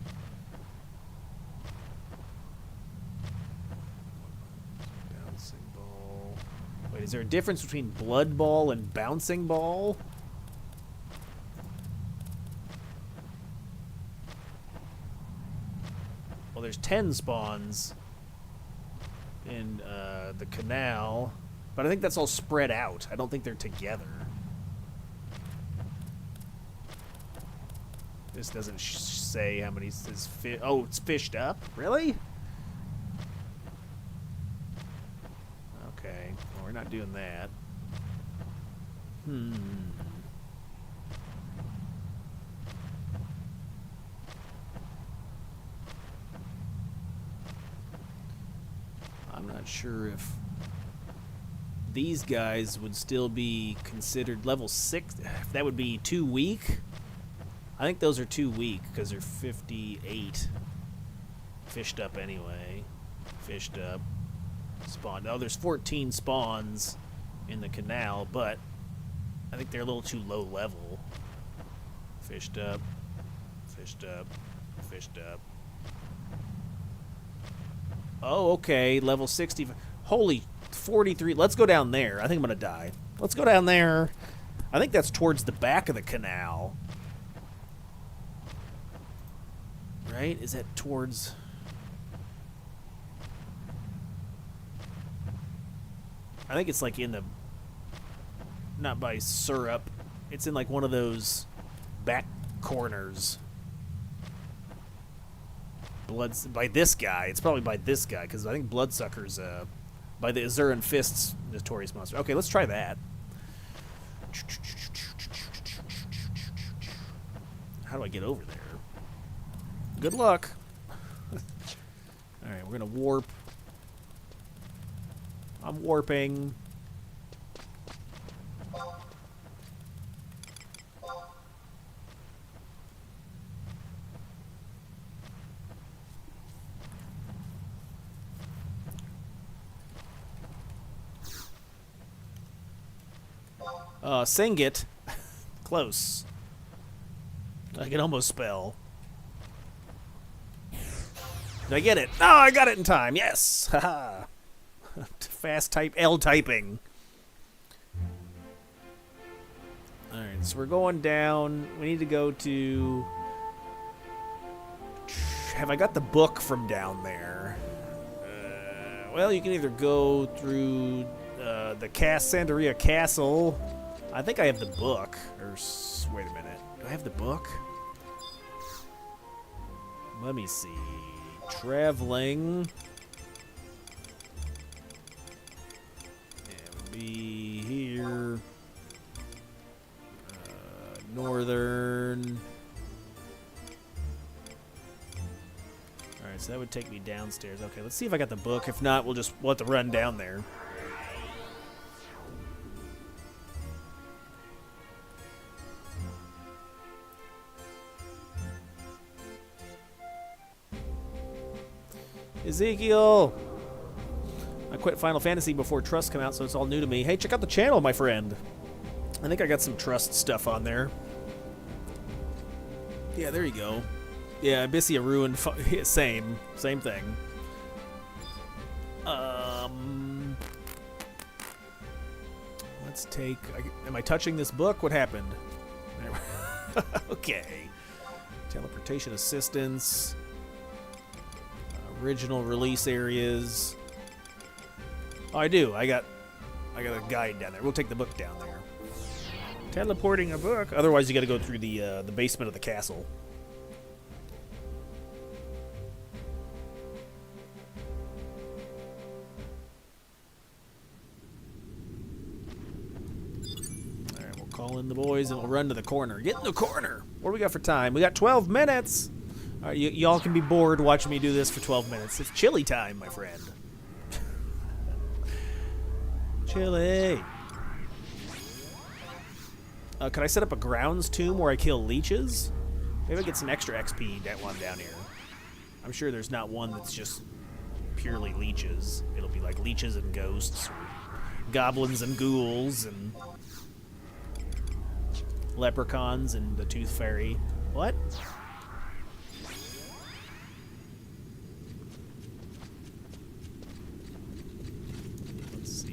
Bouncing Ball... Wait, is there a difference between Blood Ball and Bouncing Ball? Well, there's 10 spawns in the canal, but I think that's all spread out. I don't think they're together. This doesn't say how many is oh, it's fished up? Really? Okay, well, we're not doing that. I'm not sure if these guys would still be considered level 6. If that would be too weak. I think those are too weak because they're 58. Fished up anyway. Fished up. Spawned. Oh, there's 14 spawns in the canal, but I think they're a little too low level. Fished up. Fished up. Fished up. Oh, okay. Level 60. Holy 43. Let's go down there. I think I'm going to die. Let's go down there. I think that's towards the back of the canal. Right? Is that towards... I think it's like in the... Not by syrup. It's in like one of those back corners. By this guy. It's probably by this guy, because I think Bloodsucker's by the Azuran Fist's notorious monster. Okay, let's try that. How do I get over there? Good luck. Alright, we're going to warp. I'm warping. Sing it. Close. I can almost spell. Did I get it? Oh, I got it in time. Yes. Haha. Fast type L typing. Alright, so we're going down. We need to go to... Have I got the book from down there? Well, you can either go through the Sandaria Castle. I think I have the book. Or, wait a minute. Do I have the book? Let me see. Traveling. It would be here. Northern. Alright, so that would take me downstairs. Okay, let's see if I got the book. If not, we'll have to run down there. Ezekiel! I quit Final Fantasy before Trust came out, so it's all new to me. Hey, check out the channel, my friend. I think I got some Trust stuff on there. Yeah, there you go. Yeah, Abyssia ruined... Same thing. Let's take... Am I touching this book? What happened? Okay. Teleportation assistance. Original release areas. Oh, I do. I got a guide down there. We'll take the book down there. Teleporting a book. Otherwise, you got to go through the basement of the castle. All right, we'll call in the boys and we'll run to the corner. Get in the corner. What do we got for time? We got 12 minutes. All right, y'all can be bored watching me do this for 12 minutes. It's chili time, my friend. Chili. Can I set up a grounds tomb where I kill leeches? Maybe I get some extra XP that one down here. I'm sure there's not one that's just purely leeches. It'll be like leeches and ghosts, or goblins and ghouls, and leprechauns and the tooth fairy. What?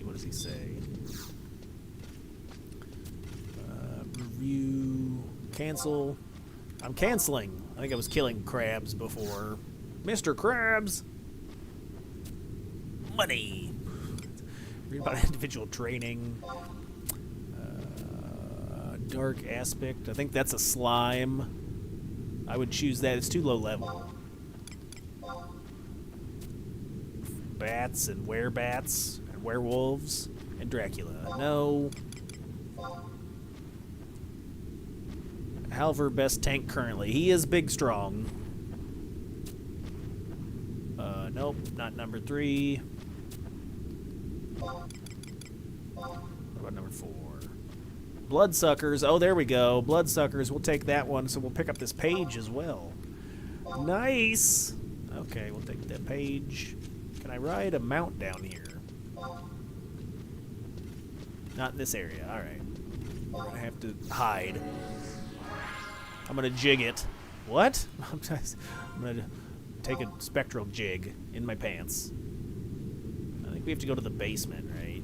What does he say? Review. Cancel. I'm canceling. I think I was killing crabs before. Mr. Krabs! Money! Read about individual training. Dark aspect. I think that's a slime. I would choose that. It's too low level. Bats and werebats. Werewolves and Dracula. No. Halver, best tank currently. He is big strong. Nope, not number 3. What about number 4? Bloodsuckers. Oh, there we go. Bloodsuckers. We'll take that one, so we'll pick up this page as well. Nice. Okay, we'll take that page. Can I ride a mount down here? Not in this area. Alright. We're going to have to hide. I'm going to jig it. What? I'm gonna take a spectral jig in my pants. I think we have to go to the basement, right?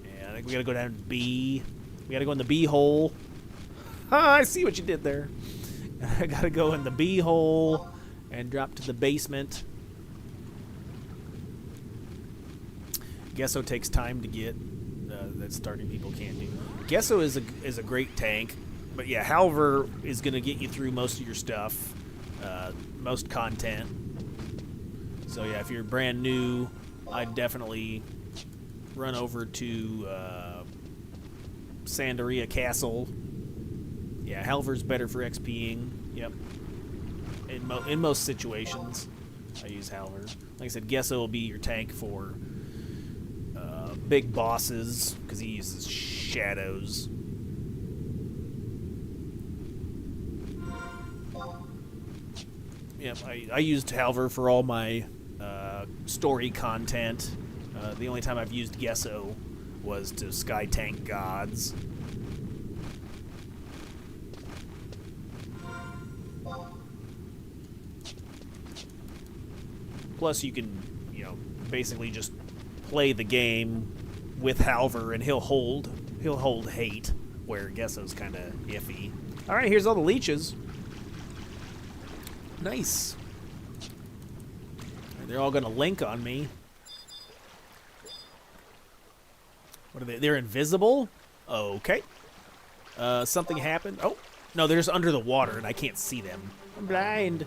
Yeah, I think we gotta go down to B. We gotta go in the B hole. Ah, I see what you did there. I gotta go in the B hole and drop to the basement. Gesso takes time to get. That starting people can't do. Gesso is a great tank, but yeah, Halver is gonna get you through most of your stuff, most content. So yeah, if you're brand new, I'd definitely run over to Sandaria Castle. Yeah, Halver's better for XPing. Yep. In most situations, I use Halver. Like I said, Gesso will be your tank for big bosses because he uses shadows. Yep, I used Halver for all my story content. The only time I've used Gesso was to sky tank gods. Plus, you can, basically just play the game with Halver, and he'll hold hate, where Gesso's kind of iffy. All right, here's all the leeches. Nice. They're all gonna link on me. What are they? They're invisible? Okay. Something happened. Oh, no, they're just under the water, and I can't see them. I'm blind.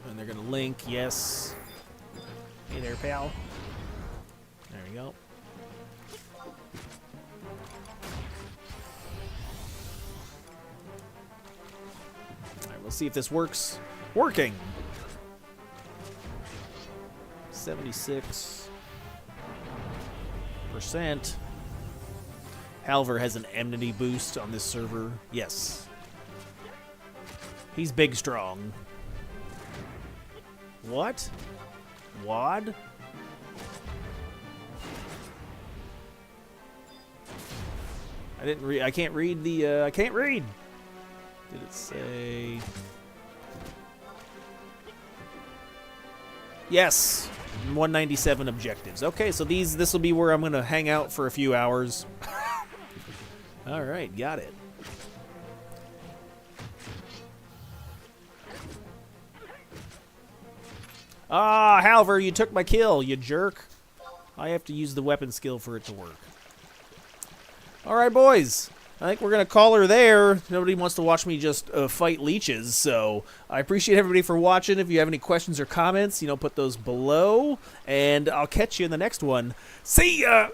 And they're gonna link, yes. Hey there, pal. There we go. Alright, we'll see if this works. Working! 76%. Halver has an enmity boost on this server. Yes. He's big strong. What? Wad? I didn't read. I can't read the. I can't read. Did it say? Yes. 197 objectives. Okay, so this will be where I'm gonna hang out for a few hours. All right, got it. Ah, Halver, you took my kill, you jerk. I have to use the weapon skill for it to work. Alright, boys. I think we're going to call her there. Nobody wants to watch me just fight leeches, so I appreciate everybody for watching. If you have any questions or comments, put those below, and I'll catch you in the next one. See ya!